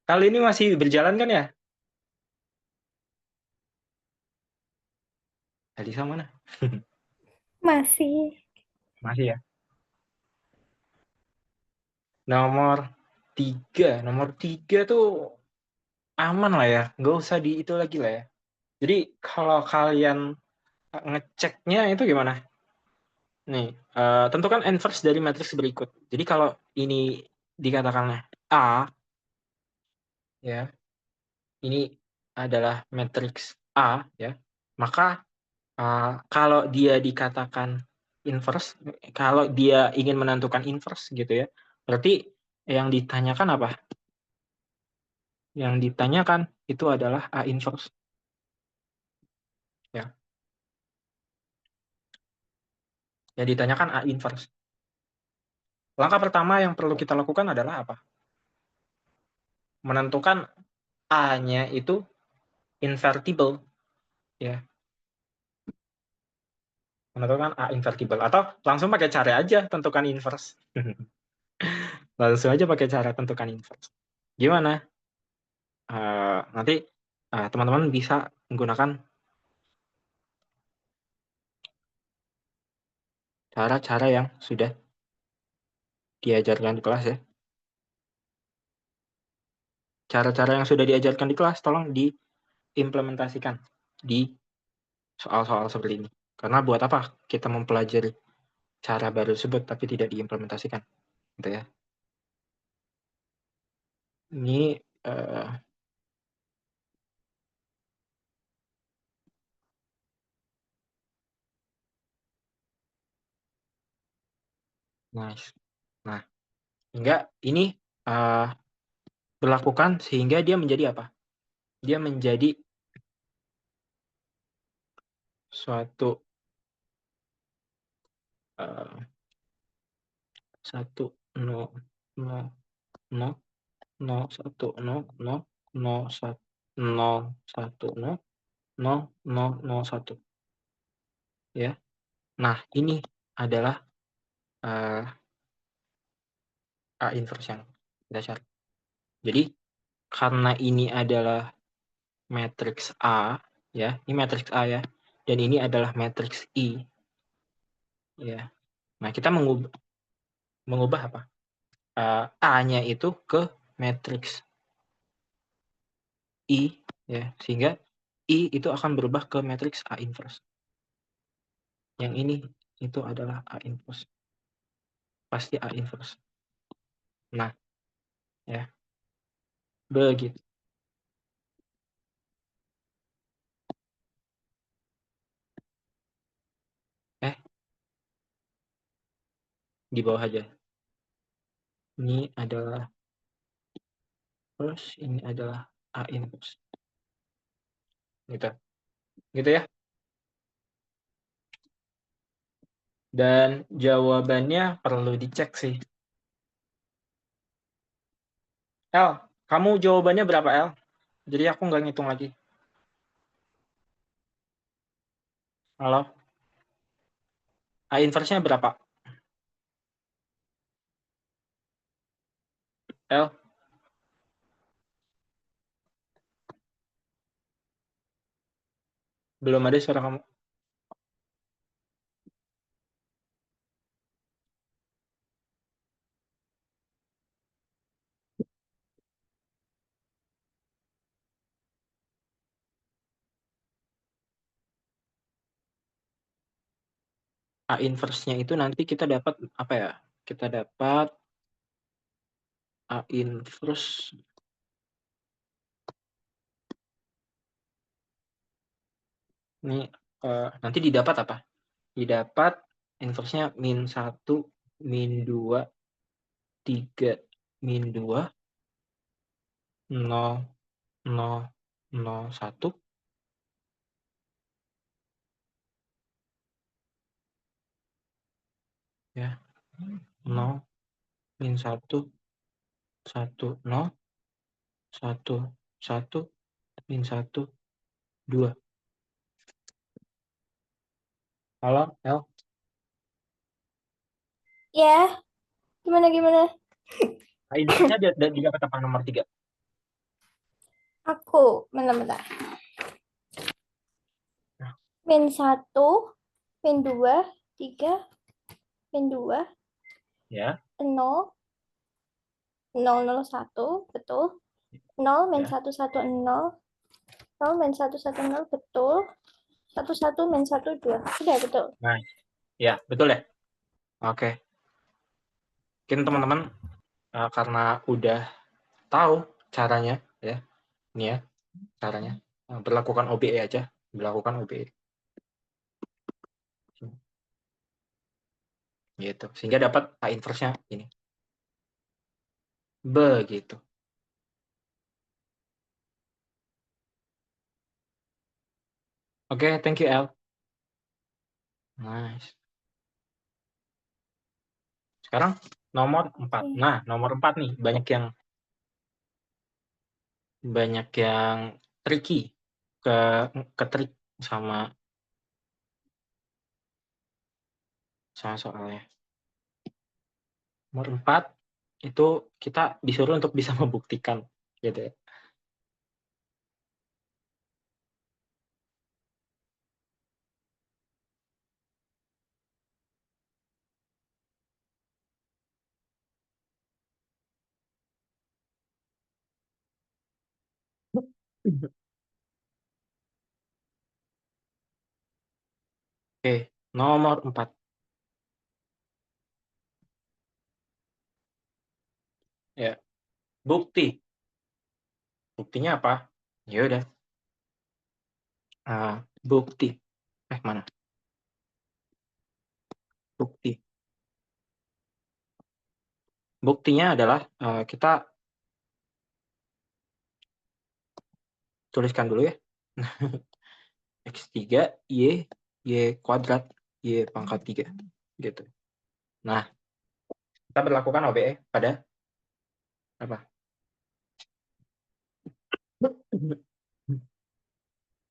Kali ini masih berjalan kan ya? Alisa mana? Masih. Masih ya. Nomor nomor tiga tuh aman lah ya, nggak usah di itu lagi lah ya. Jadi kalau kalian ngeceknya itu gimana? Nih, tentukan inverse dari matriks berikut. Jadi kalau ini dikatakan A, ya, ini adalah matriks A, ya, maka kalau dia dikatakan inverse, kalau dia ingin menentukan inverse gitu ya, berarti yang ditanyakan apa? Yang ditanyakan itu adalah A inverse. Ya, yang ditanyakan A inverse. Langkah pertama yang perlu kita lakukan adalah apa? Menentukan A-nya itu invertible, ya. Menentukan A invertible atau langsung pakai cara aja tentukan inverse. Langsung aja pakai cara tentukan inverse. Gimana? Nanti teman-teman bisa menggunakan cara-cara yang sudah diajarkan di kelas ya. Cara-cara yang sudah diajarkan di kelas tolong diimplementasikan di soal-soal seperti ini. Karena buat apa kita mempelajari cara baru tersebut tapi tidak diimplementasikan, gitu ya. Ini nice. Nah, hingga ini berlakukan sehingga dia menjadi apa? Dia menjadi suatu satu no no no no satu no no no satu no satu no no no no satu ya. Nah ini adalah A inverse yang dasar. Jadi karena ini adalah matriks A ya, ini matriks A ya, dan ini adalah matriks I ya. Nah kita mengubah apa? A-nya itu ke matriks I ya, sehingga I itu akan berubah ke matriks A inverse. Yang ini itu adalah A inverse. Pasti A inverse. Nah, ya. Begitu. Eh, di bawah aja. Ini adalah first, ini adalah A inverse. Gitu. Gitu ya. Dan jawabannya perlu dicek sih. El, kamu jawabannya berapa, El? Jadi aku nggak ngitung lagi. Halo? A inverse-nya berapa? El, belum ada suara kamu. A inverse-nya itu nanti kita dapat apa ya? Kita dapat A inverse. Ini nanti didapat apa? Didapat inverse-nya min 1, min 2, 3, min 2, 0, 0, 0, 1, ya. 0, min 1, 1, 0, 1, 1, min 1, 2. Halo, El? Ya, Gimana? Nah, inverse-nya dia dapat apa nomor 3? Aku, benar-benar. Nah, Min 1, min 2, 3, min 2, ya, 0, 0, 0, 1, betul. 0, min ya. 1, 1, 0, 0, min 1, 1, 0, betul. 1, 1, min 1, 2. Sudah, betul. Nice. Ya, betul ya. Oke. Mungkin Oke. teman-teman karena udah tahu caranya ya, ini ya caranya. Berlakukan OBE aja, berlakukan OBE. Gitu. Sehingga dapat A inverse-nya ini. Begitu. Oke, thank you El. Nice. Sekarang nomor 4. Oke. Nah, nomor 4 nih banyak yang tricky ke trik sama soalnya. Nomor 4 itu kita disuruh untuk bisa membuktikan gitu ya. Oke, nomor 4. Ya, bukti. Buktinya apa? Ya udah, bukti. Mana? Bukti. Buktinya adalah kita tuliskan dulu ya. X3 Y kuadrat Y pangkat 3 gitu. Nah, kita berlakukan OBE pada apa?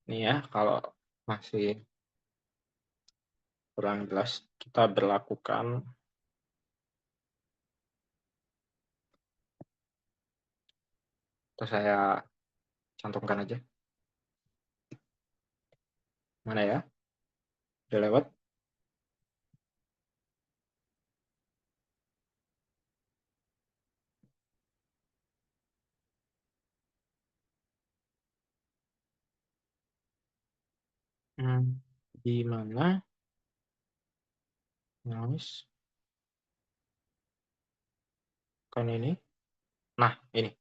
Nih ya, kalau masih kurang jelas, kita berlakukan, atau saya cantumkan aja. Mana ya? Udah lewat. Di mana? Nice. Kan ini. Nah, ini.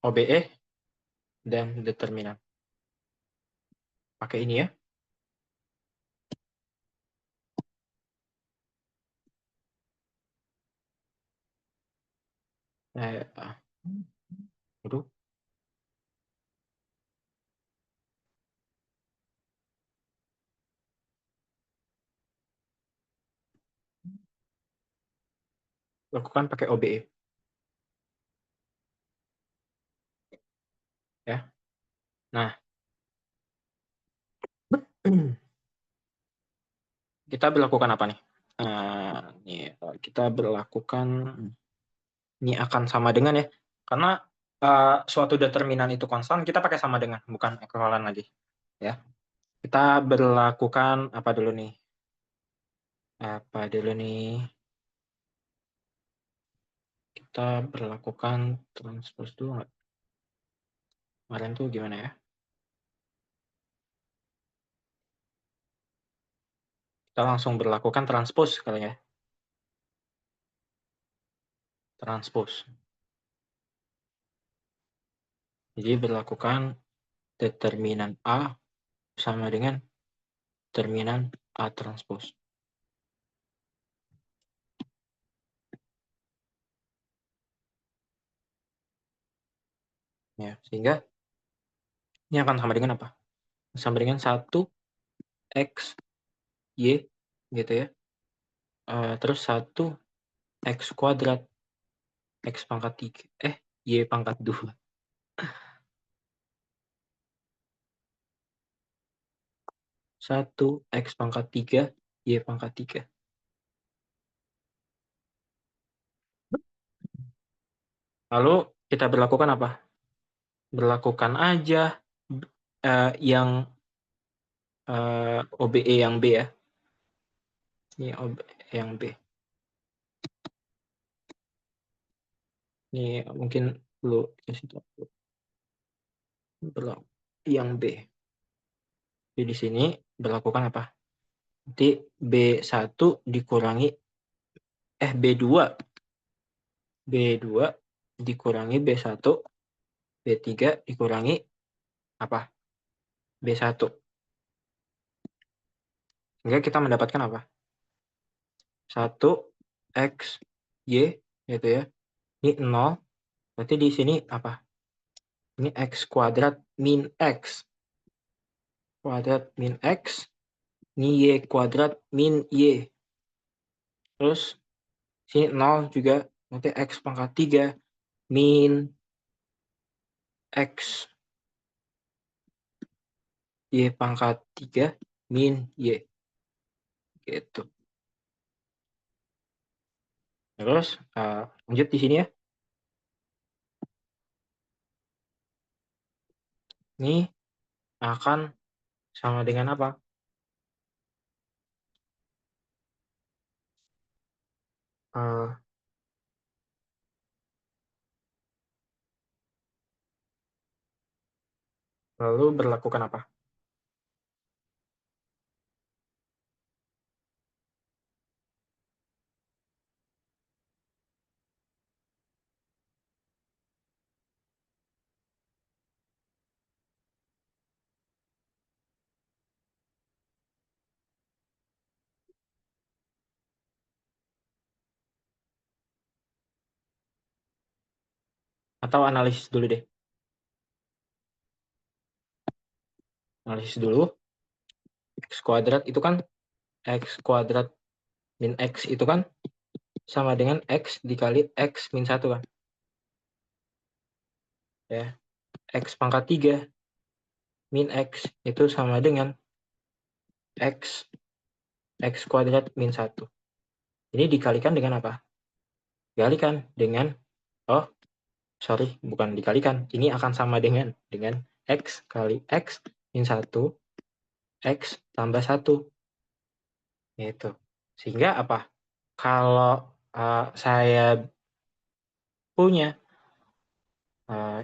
OBE dan determinan. Pakai ini ya. Aduh, lakukan pakai OBE ya. Nah, kita berlakukan apa nih? Nih, kita berlakukan ini akan sama dengan ya. Karena suatu determinan itu konstan, kita pakai sama dengan, bukan ekuivalen lagi. Ya. Kita berlakukan apa dulu nih? Kita berlakukan transpose dulu nggak? Kemarin tuh gimana ya? Kita langsung berlakukan transpose kali ya. Transpose. Jadi berlakukan determinan A sama dengan determinan A transpose. Ya, sehingga ini akan sama dengan apa? Sama dengan 1 X Y gitu ya. Terus 1 X kuadrat X pangkat 3. Y pangkat 2. 1 X pangkat 3 Y pangkat 3. Lalu kita berlakukan apa? Berlakukan aja yang OBE yang B ya. Ini OBE yang B. Ini mungkin perlu kasih tahu. Yang B. Jadi di sini berlakukan apa? Nanti B1 dikurangi B2 dikurangi B1, B3 dikurangi apa? B1. Sehingga kita mendapatkan apa? 1 X Y gitu ya. Ini 0. Berarti di sini apa? Ini X kuadrat min X. Kuadrat min X. Ini Y kuadrat min Y. Terus sini 0 juga. Nanti X pangkat 3 min X. Y pangkat 3 min Y. Gitu. Terus lanjut di sini ya. Ini akan sama dengan apa? Lalu berlakukan apa? Atau analisis dulu deh. Analisis dulu. X kuadrat itu kan X kuadrat min X itu kan sama dengan X dikali X min 1 kan. Ya. X pangkat 3 min X itu sama dengan X kuadrat min 1. Ini dikalikan dengan apa? Dikalikan dengan, bukan dikalikan. Ini akan sama dengan X kali X min 1, X tambah 1. Gitu. Sehingga apa? Kalau saya punya,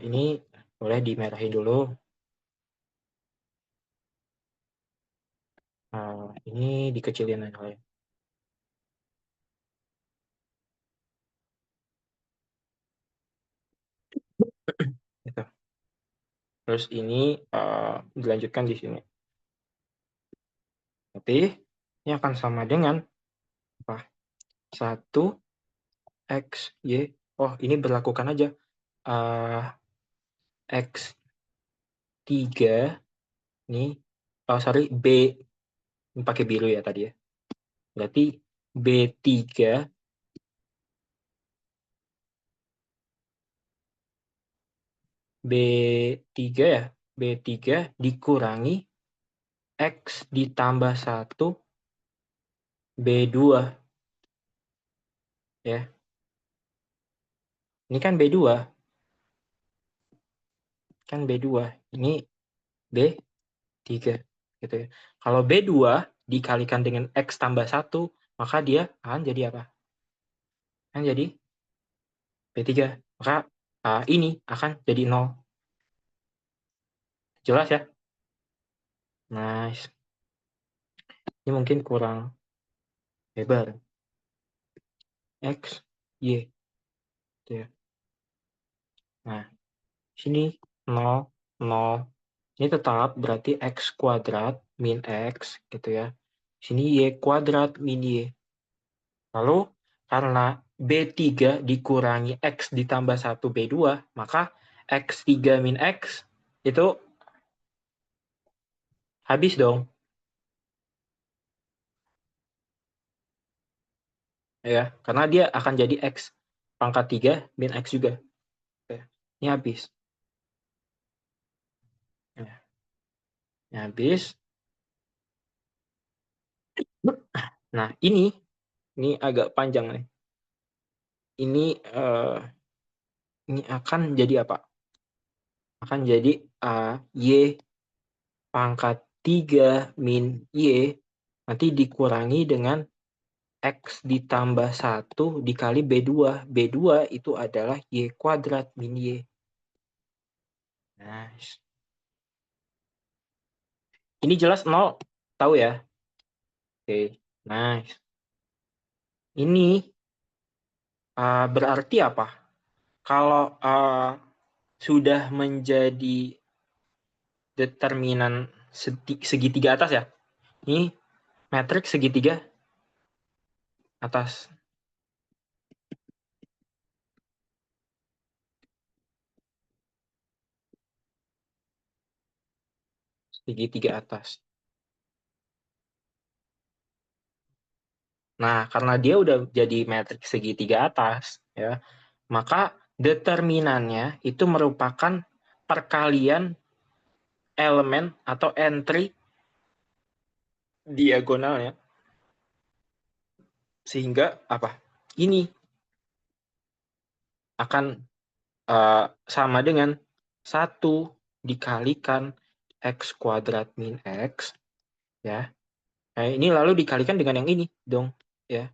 ini boleh dimerahin dulu. Ini dikecilin aja ya. Gitu. Terus ini dilanjutkan di sini. Berarti ini akan sama dengan apa? 1 X, Y. Oh, ini berlakukan aja. X3 nih. Sorry, B. Ini pakai biru ya tadi ya. Berarti B3 ya. B3 dikurangi X ditambah 1 B2 ya. Ini kan B2. Kan B2. Ini B3 gitu ya. Kalau B2 dikalikan dengan X tambah 1, maka dia akan jadi apa? Akan jadi B3. Maka ini akan jadi 0. Jelas ya? Nice. Ini mungkin kurang lebar. X, Y. Gitu ya. Nah, sini 0, 0. Ini tetap berarti X kuadrat min X gitu ya. Sini Y kuadrat min Y. Lalu karena B3 dikurangi X ditambah 1 B2, maka X3 min X itu habis dong. Ya, karena dia akan jadi X pangkat 3 min X juga. Ya, ini habis. Ya, ini habis. Nah, ini agak panjang nih. Ini ini akan jadi apa? Akan jadi Y pangkat 3 min Y nanti dikurangi dengan X ditambah 1 dikali B2. B2 itu adalah Y kuadrat min Y. Nice. Ini jelas 0, tahu ya? Oke, nice. Ini berarti apa? Kalau sudah menjadi determinan segitiga atas ya. Ini matriks segitiga atas. Segitiga atas. Nah, karena dia udah jadi matriks segitiga atas, ya, maka determinannya itu merupakan perkalian elemen atau entry diagonalnya. Sehingga apa? Ini akan sama dengan 1 dikalikan X kuadrat min X, ya. Nah, ini lalu dikalikan dengan yang ini dong, ya.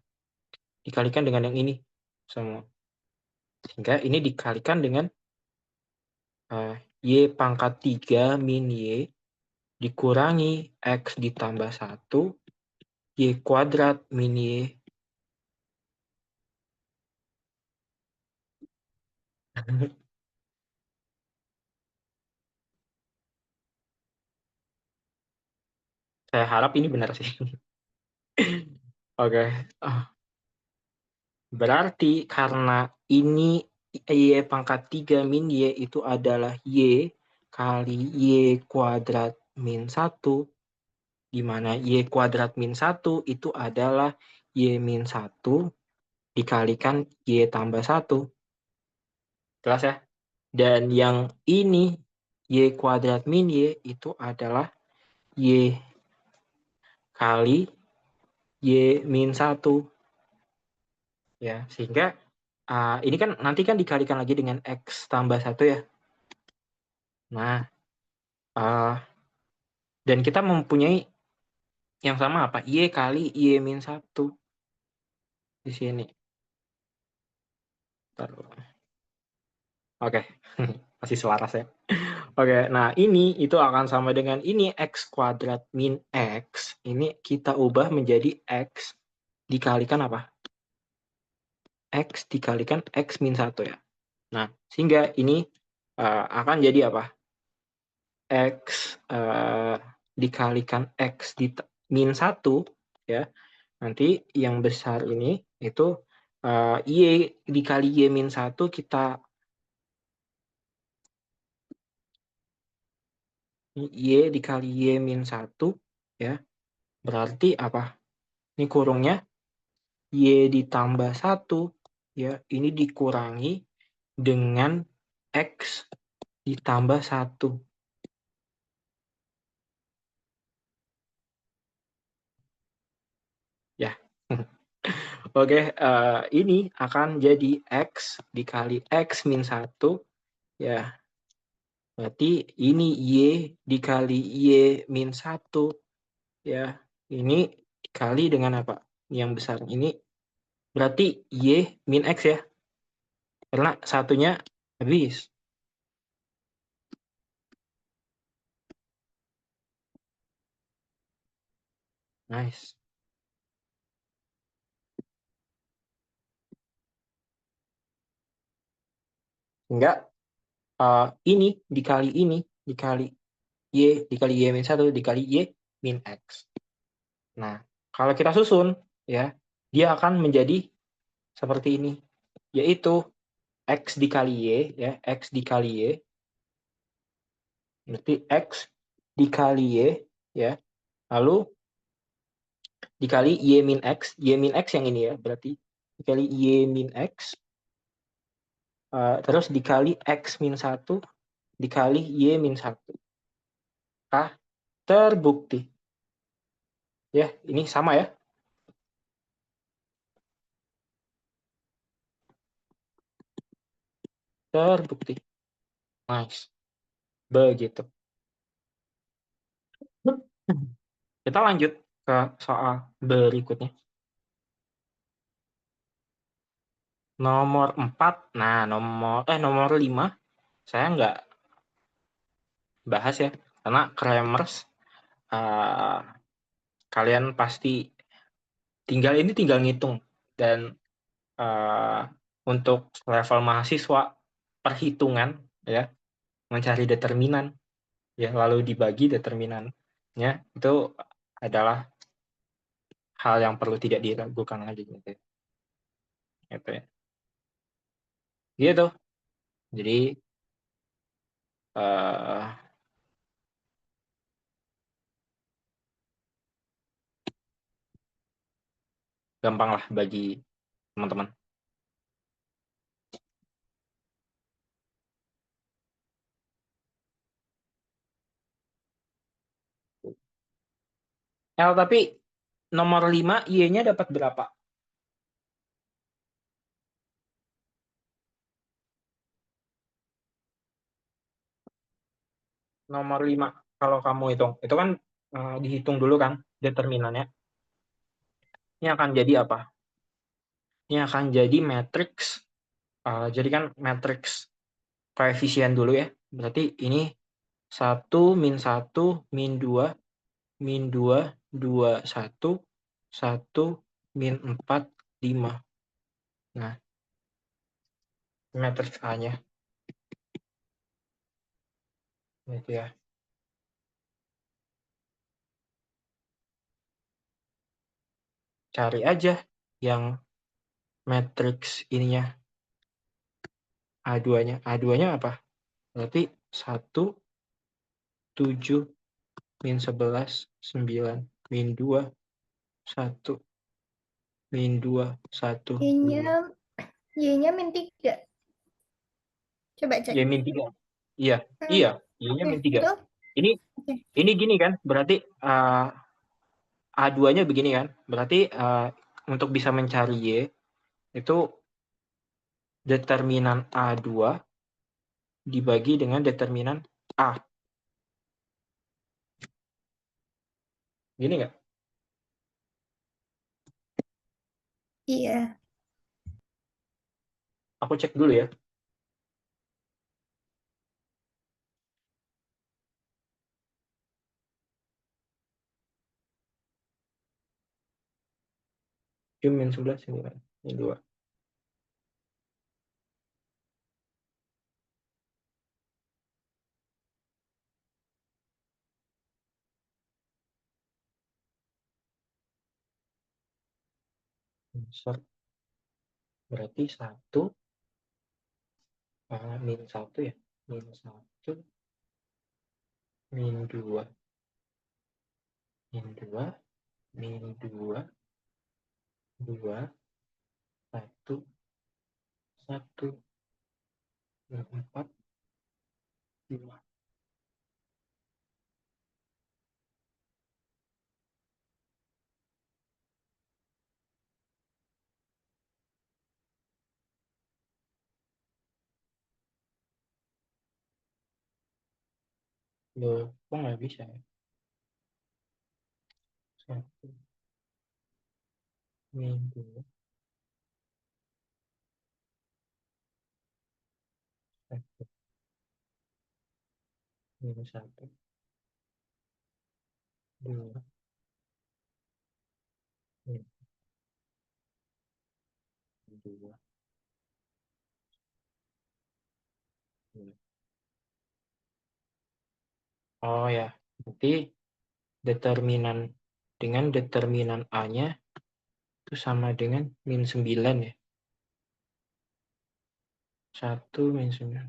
Dikalikan dengan yang ini semua. Sehingga ini dikalikan dengan Y pangkat 3 min Y dikurangi X ditambah 1 Y kuadrat min Y. Saya harap ini benar sih. Oke. Berarti karena ini Y pangkat 3 min Y itu adalah Y kali Y kuadrat min 1, di mana Y kuadrat min 1 itu adalah Y min 1 dikalikan Y tambah 1. Jelas ya? Dan yang ini Y kuadrat min Y itu adalah Y kali Y min 1. Ya, sehingga ini kan nanti kan dikalikan lagi dengan X tambah 1 ya. Nah, dan kita mempunyai yang sama apa? Y kali Y min 1 di sini. Oke, masih selaras ya. Oke, nah ini itu akan sama dengan ini X kuadrat min X. Ini kita ubah menjadi X dikalikan apa? X dikalikan X min 1 ya. Nah, sehingga ini akan jadi apa? X dikalikan X di min 1 ya. Nanti yang besar ini itu Y dikali Y min 1 kita Y dikali Y min 1 ya. Berarti apa? Ini kurungnya Y ditambah 1 ya. Ini dikurangi dengan X ditambah 1. Ya. Oke, ini akan jadi X dikali X min 1 ya. Berarti ini Y dikali Y min 1 ya. Ini dikali dengan apa? Yang besar ini berarti Y min X ya. Karena satunya habis. Nice. Enggak, ini dikali Y dikali Y min 1 dikali Y min X. Nah, kalau kita susun ya, dia akan menjadi seperti ini, yaitu X dikali Y ya, X dikali Y berarti X dikali Y ya, lalu dikali Y min X yang ini ya, berarti dikali Y min X, terus dikali X min 1 dikali Y min 1. Terbukti. Ya, ini sama ya. terbukti. Nice. Begitu. Kita lanjut ke soal berikutnya. Nomor 4. Nah, nomor 5 saya nggak bahas ya, karena Kramers kalian pasti tinggal ngitung, dan untuk level mahasiswa perhitungan ya, mencari determinan ya, lalu dibagi determinannya, itu adalah hal yang perlu tidak diragukan lagi gitu ya. Gitu ya. Gitu. Jadi gampang lah bagi teman-teman. Tapi nomor 5 Y-nya dapat berapa? Nomor 5 kalau kamu hitung. Itu kan dihitung dulu kan determinannya. Ini akan jadi apa? Ini akan jadi matriks. Jadi kan matriks koefisien dulu ya. Berarti ini 1 min 1 min 2 min 2 2 1 1 min 4 5. Nah, matriks A-nya gitu ya. Cari aja yang matriks ininya A2-nya. A2-nya apa? Berarti 1 7 min 11 9 min 2 1 min 2 1 5. Y-nya Y-nya min 3. Coba cek. Y min 3. Iya, Hmm. iya, Y-nya min 3. Betul? Ini Oke. ini gini kan, berarti A2-nya begini kan. Berarti untuk bisa mencari Y itu determinan A2 dibagi dengan determinan A. Gini nggak? Iya. Aku cek dulu ya. Y min 11 ini kan. Ini 2. Berarti 1 min 1 ya. Min 1 min 2 min 2 min 2 2 1 1 min 4 5. Loh, kok nggak bisa ya? 1 min 2 1 min 1 2 min 2 2. Oh ya, berarti determinan dengan determinan A-nya itu sama dengan min 9 ya. 1 min 9.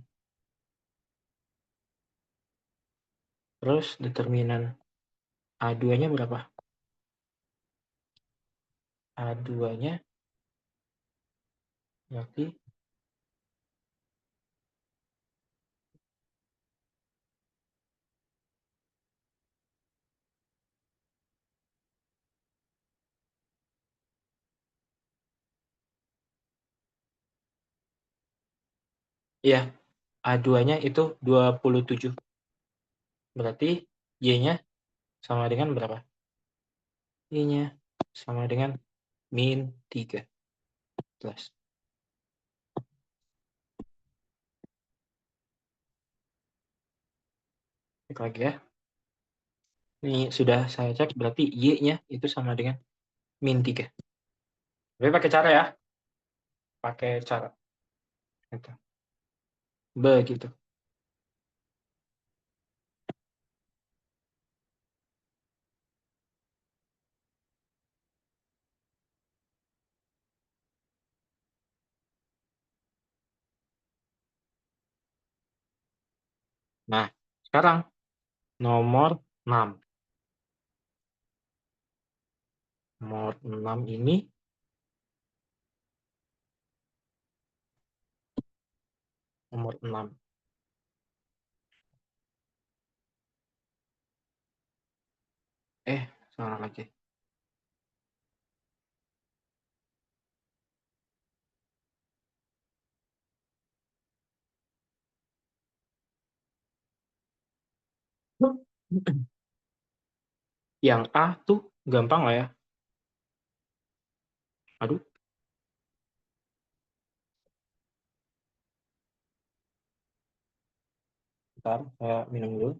Terus determinan A2-nya berapa? A2-nya berarti Iya, A2-nya itu 27. Berarti Y-nya sama dengan berapa? Y-nya sama dengan min 13. Cek lagi ya. Ini sudah saya cek, berarti Y-nya itu sama dengan min 3. Tapi pakai cara ya. Pakai cara. Gitu. Begitu. Nah, sekarang nomor 6. Nomor 6 ini nomor 6. Salah lagi. Yang A tuh gampang lah ya. Aduh, bentar, saya minum dulu.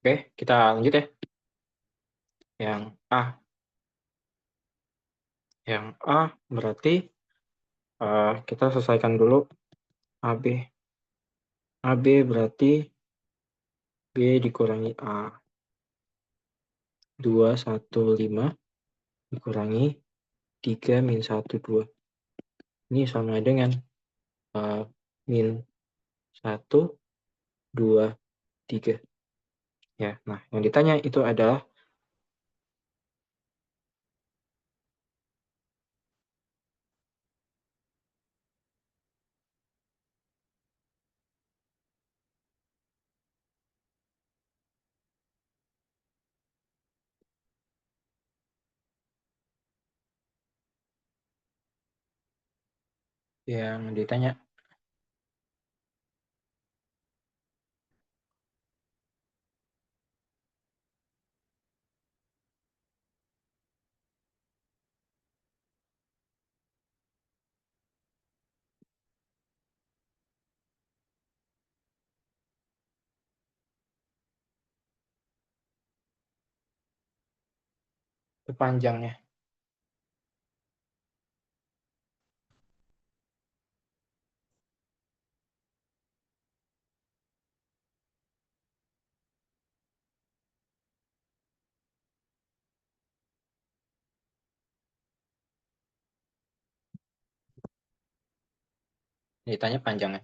Oke, kita lanjut ya. Yang A. Yang A berarti kita selesaikan dulu AB. AB berarti B dikurangi A. 215 dikurangi 3 min 1, 2. Ini sama dengan min 1, 2, 3. Ya, nah yang ditanya itu adalah panjangnya. Ditanya panjangnya.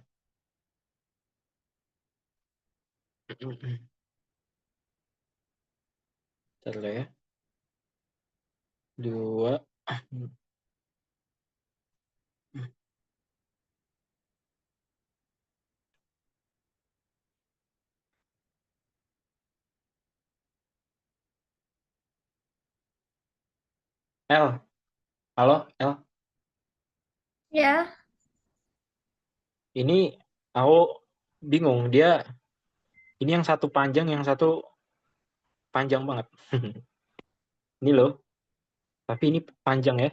Bentar ya. 2. L. Halo, L. Ya, Ini aku bingung. Ini yang satu panjang, yang satu panjang banget. Ini loh. Tapi ini panjang ya.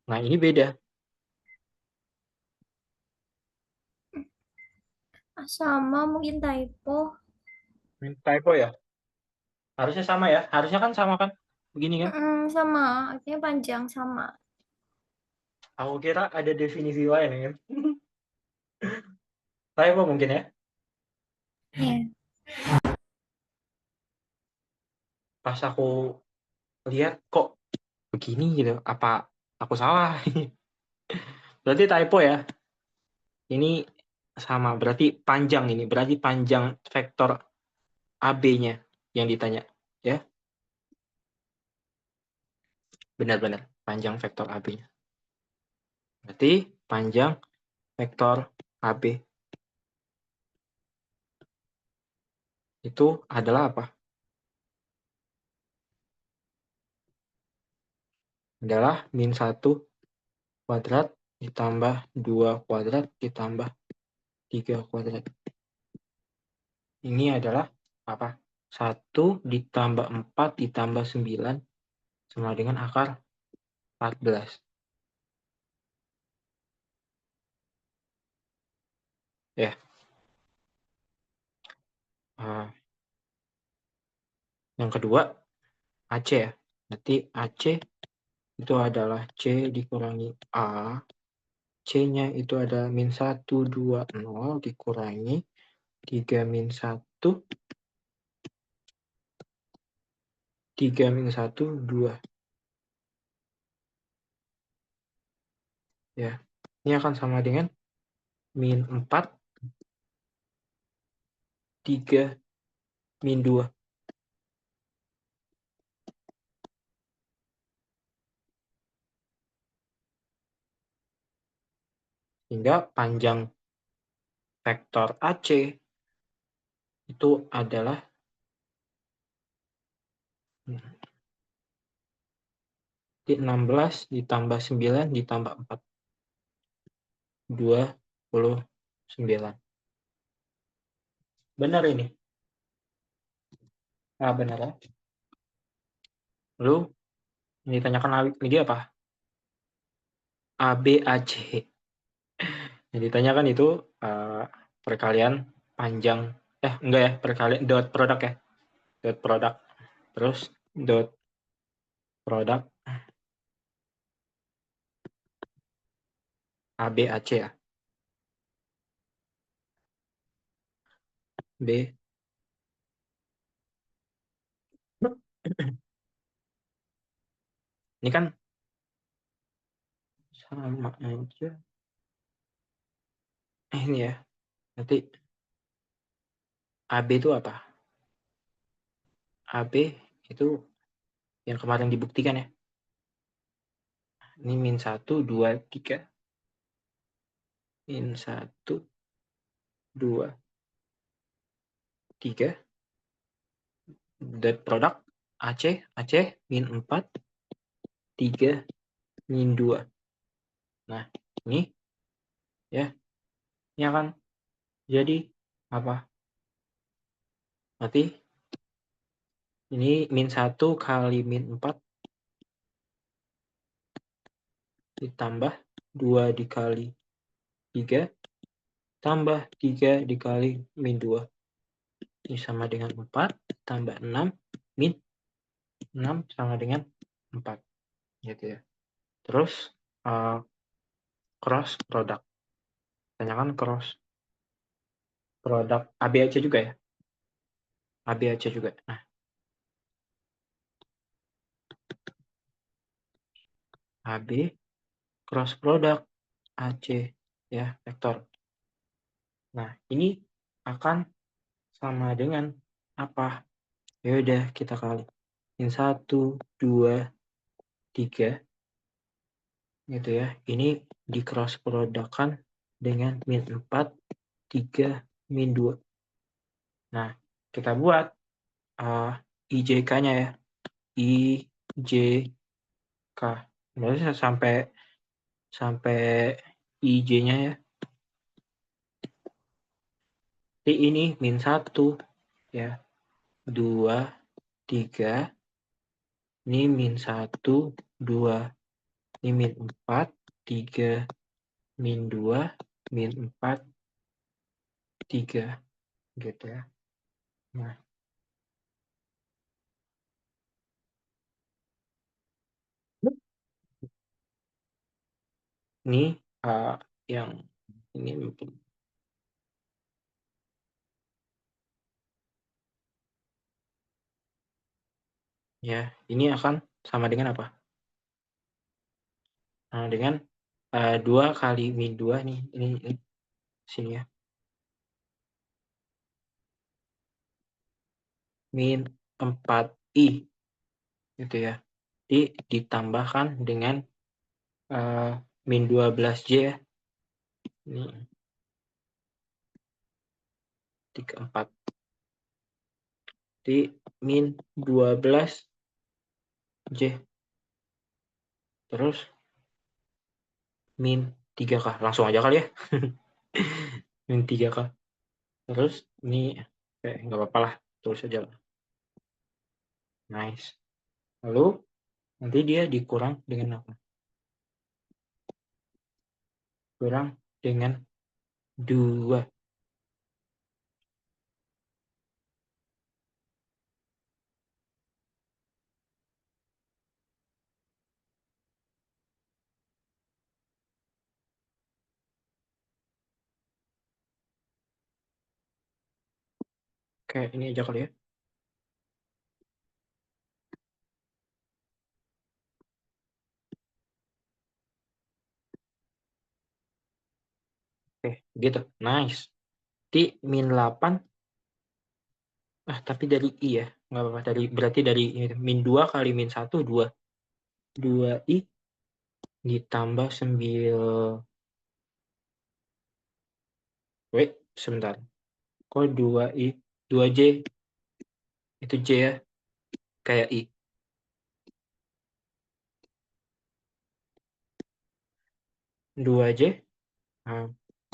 Nah, ini beda. sama mungkin typo. Typo ya? Harusnya sama ya? Harusnya kan sama kan? Begini kan? Sama, artinya panjang sama. Aku kira ada definisi lain kan? Typo mungkin ya? Iya. Pas aku lihat kok begini gitu, apa aku salah? Berarti typo ya. Ini sama, berarti panjang ini, berarti panjang vektor AB-nya yang ditanya. Ya, benar-benar panjang vektor AB-nya. Berarti panjang vektor AB itu adalah apa? Adalah min 1 kuadrat ditambah 2 kuadrat ditambah 3 kuadrat. Ini adalah apa? 1 ditambah 4 ditambah 9 sama dengan akar 14. Ya. Yang kedua, AC ya. Berarti AC itu adalah C dikurangi A. C-nya itu ada min 1, 2, 0 dikurangi 3 min 1, 3 min 1, 2. Ya. Ini akan sama dengan min 4, 3, min 2. Sehingga panjang vektor AC itu adalah 16 ditambah 9 ditambah 4. 29. Benar ini. Nah, benar ya. Lalu yang ditanyakan lagi apa? ABAC. Yang ditanyakan itu perkalian panjang. Enggak ya, perkalian dot produk ya. Dot produk. Terus dot produk ABAC ya. B. Ini kan sama aja. Ini ya. Nanti AB itu apa? AB itu yang kemarin dibuktikan ya. Ini min 1, 2, 3. Min 1, 2, 3. Dot produk AC, AC min 4, 3, min 2. Nah, ini ya, ini akan jadi apa? Berarti ini min 1 kali min 4 ditambah 2 dikali 3 tambah 3 dikali min 2. Ini sama dengan 4 tambah 6 min 6 sama dengan 4. Gitu ya. Terus cross product. Tanyakan cross product ABAC juga ya. ABAC juga. Nah, AB cross product AC ya, vektor. Nah, ini akan sama dengan apa? Ya udah kita kali. Min 1, 2, 3 gitu ya. Ini di cross productkan dengan min 4, 3, min 2. Nah, kita buat IJK-nya ya. IJK. Berarti sampai IJ-nya ya. Jadi ini min 1 ya. 2, 3. Ini min 1, 2. Ini min 4, 3, min 2, min 4, 3. Gitu ya. Nah, ini yang ini mungkin Ya, ini akan sama dengan apa? Nah, dengan 2 kali min 2 nih, ini sini ya, min 4i gitu ya. Ditambahkan dengan min 12J ya. Ini 34. Min 12J. Terus min 3K. Langsung aja kali ya. Min 3K. Terus ini nggak apa-apa lah. Tulis aja lah. Nice. Lalu nanti dia dikurang dengan apa? Kurang dengan 2. Kayak ini aja kali ya. Oke, gitu. Nice. Di min 8. Tapi dari I ya. Nggak apa-apa. Berarti dari ini, min 2 kali min 1, 2. 2i ditambah 9. Wait, sebentar. Kok 2i? 2J. Itu J ya. Kayak I. 2J.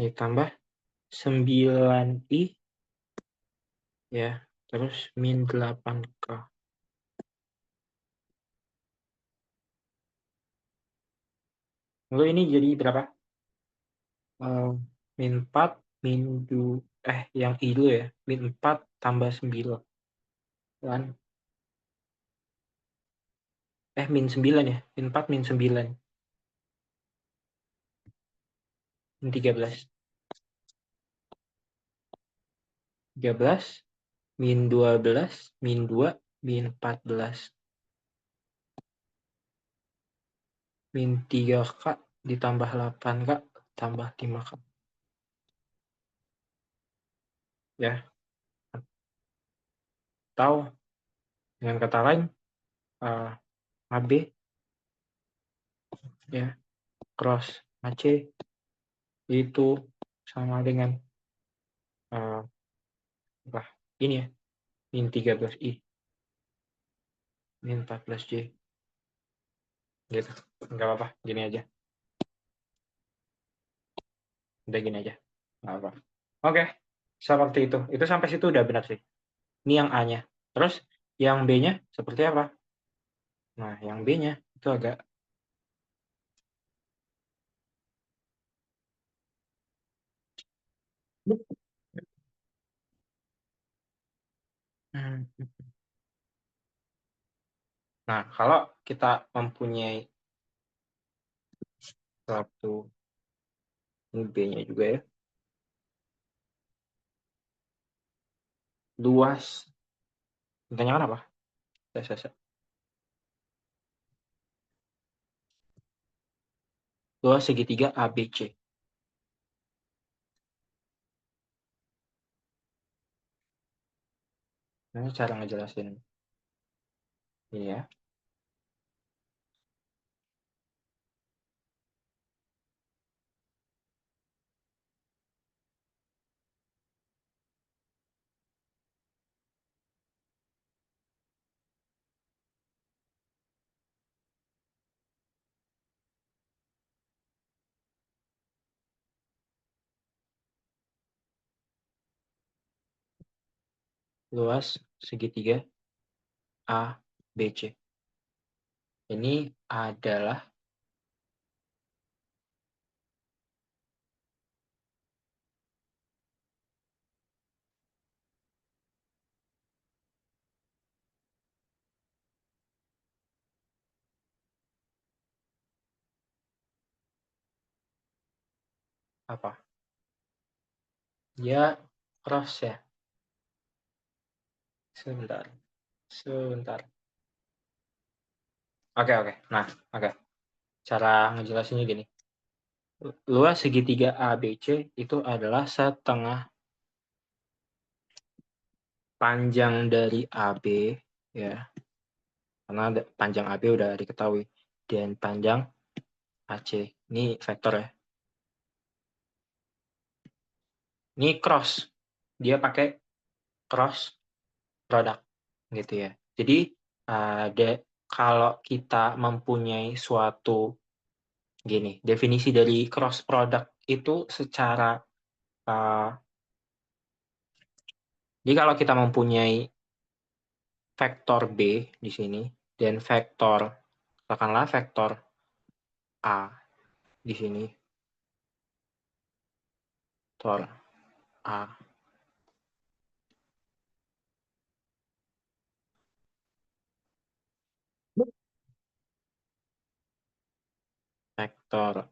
Ditambah 9i. Ya. Terus min 8K. Lalu ini jadi berapa? Min 4, min 2, yang I dulu ya. Min 4 tambah 9. Min 9 ya. Min 4, min 9. Min 13. 13, min 12, min 2, min 14. Min 3K ditambah 8K tambah 5K. Ya, atau dengan kata lain, AB ya, cross AC itu sama dengan ini ya, min 13i, min 14J. Gitu. Nggak apa-apa, gini aja. Udah gini aja. Nggak apa. Oke, seperti itu. Itu sampai situ udah benar sih. Ini yang A-nya. Terus yang B-nya seperti apa? Nah, yang B-nya itu agak Nah, kalau kita mempunyai satu B-nya juga ya, luas, ditanyakan apa? Saya. Luas segitiga ABC. Ini cara ngejelasin ini ya. Luas segitiga ABC. Ini adalah apa? Dia cross ya. Sebentar. Oke. Nah, oke. Cara ngejelasinnya gini. Luas segitiga ABC itu adalah setengah panjang dari AB, ya. Karena panjang AB udah diketahui. Dan panjang AC. Ini vektor ya. Ini cross. Dia pakai cross product gitu ya. Jadi kalau kita mempunyai suatu gini, definisi dari cross product itu secara jadi kalau kita mempunyai vektor B di sini dan katakanlah vektor A di sini, vektor A, vektor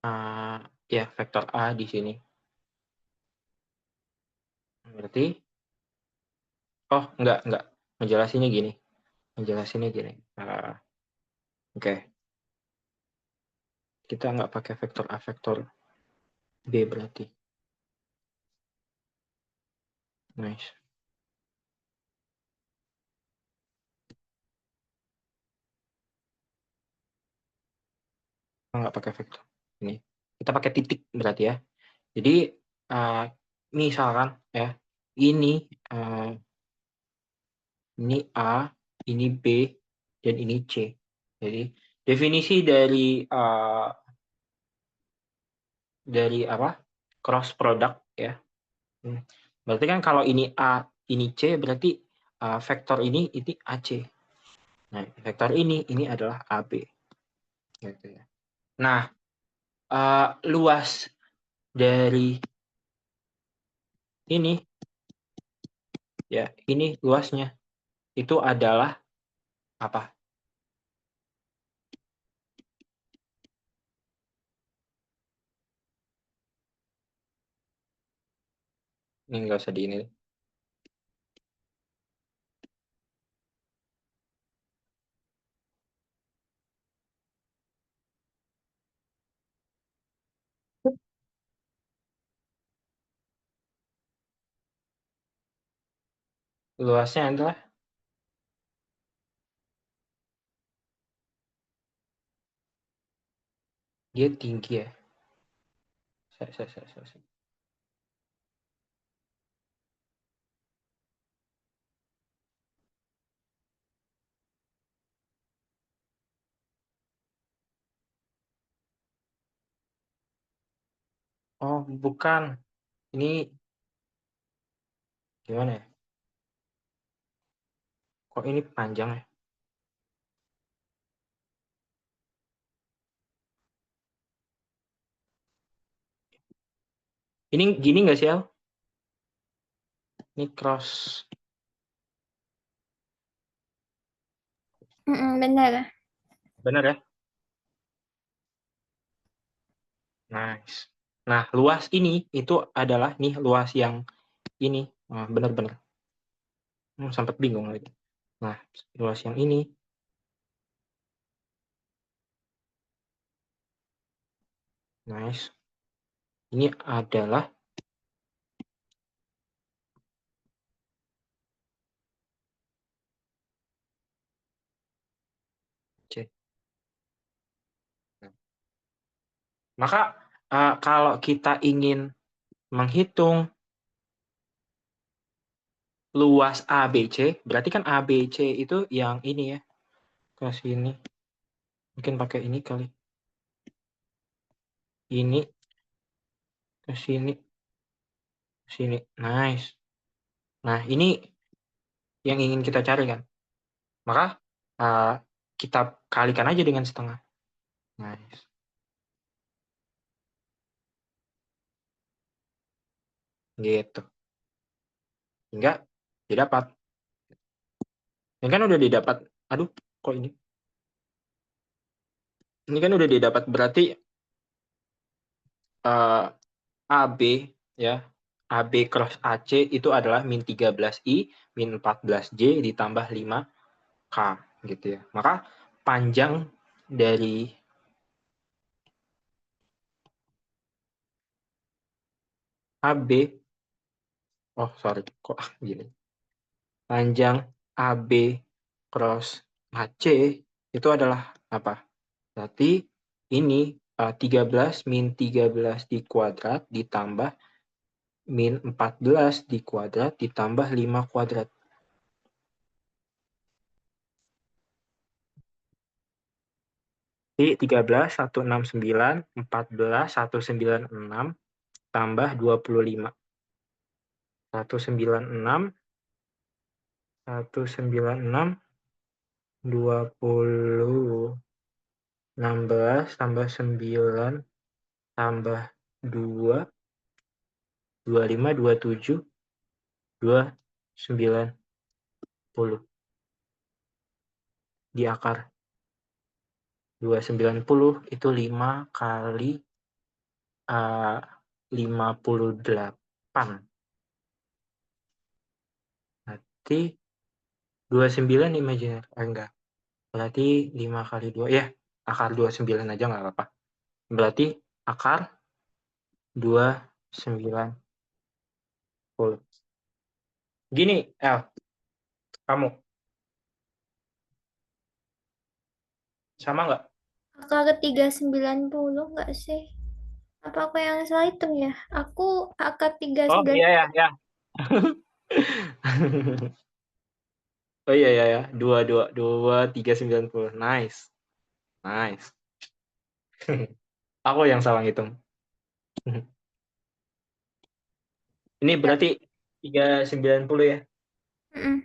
A, ya vektor A di sini. Berarti, enggak. Menjelasinnya gini. Oke. Kita nggak pakai vektor A, vektor B berarti. Nice. Kita nggak pakai vektor. Ini. Kita pakai titik berarti ya. Jadi, misalkan ya, ini A, ini B, dan ini C. Jadi, definisi dari cross product ya. Berarti kan kalau ini A, ini C, berarti vektor ini AC. Nah, vektor ini adalah AB. Gitu ya. Nah, luas dari ini, ya, ini luasnya itu adalah apa? Ini nggak usah di ini. Luasnya adalah dia tinggi ya. Oh, bukan. Ini gimana ya? Kok ini panjang ya? Ini gini nggak sih, Al? Ini cross. Benar. Benar ya? Nice. Nah, luas ini itu adalah nih luas yang ini. Benar-benar. Sampai bingung lagi. Nah, luas yang ini. Nice. Ini adalah C. Maka kalau kita ingin menghitung luas ABC, berarti kan ABC itu yang ini ya, ke sini. Mungkin pakai ini kali. Ini ke sini. Sini. Nice. Nah, ini yang ingin kita cari kan. Maka kita kalikan aja dengan setengah. Nice. Gitu. Hingga didapat. Ini kan udah didapat. Aduh, kok ini? Ini kan udah didapat, berarti AB ya. AB cross AC itu adalah min 13I, min 14J ditambah 5K gitu ya. Maka panjang dari AB, kok gini. Panjang AB cross AC itu adalah apa? Berarti ini 13 min 13 di kuadrat ditambah min 14 di kuadrat ditambah 5 kuadrat. Jadi 13, 169, 14, 196, tambah 25. 196, 196, 20, 16, tambah 9, tambah 2, 25, 27, 290. Di akar 290 itu 5 kali 58. Berarti 29 imajiner. Enggak. Berarti 5 kali 2. Ya, akar 29 aja nggak apa-apa. Berarti akar 290. Gini, El, kamu sama nggak? Akar 390 nggak sih? Apa aku yang salah hitung ya? Aku akar Oh 39. iya ya, ya. Oh iya ya, ya. 2, 2, 2, 3, 90. Nice. Nice. Aku yang salah ngitung. Ini Siap. berarti 390 ya. Mm-mm.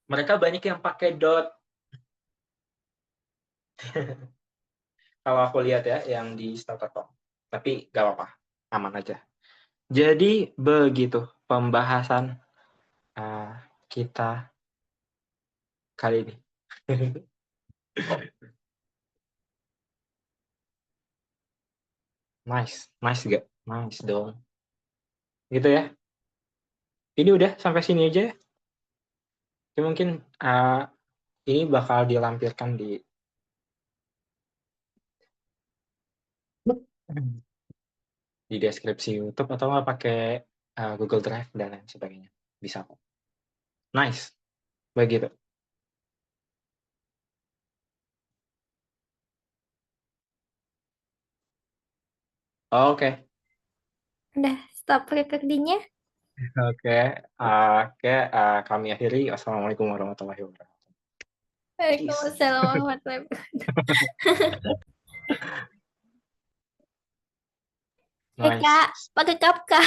Mereka banyak yang pakai dot. Kalau aku lihat ya, yang di starter.com. Tapi gak apa-apa. Aman aja. Jadi begitu pembahasan kita kali ini. Nice. Nice gak? Nice dong. Gitu ya. Ini udah sampai sini aja ya. Jadi mungkin ini bakal dilampirkan di deskripsi YouTube atau nggak pakai Google Drive dan lain sebagainya. Bisa kok. Nice. Begitu. Oke. Udah stop recordingnya. Oke. Oke. Kami akhiri. Wassalamualaikum warahmatullahi wabarakatuh. Peace. Waalaikumsalam warahmatullahi wabarakatuh. Kak, Nice. pakai Kafka.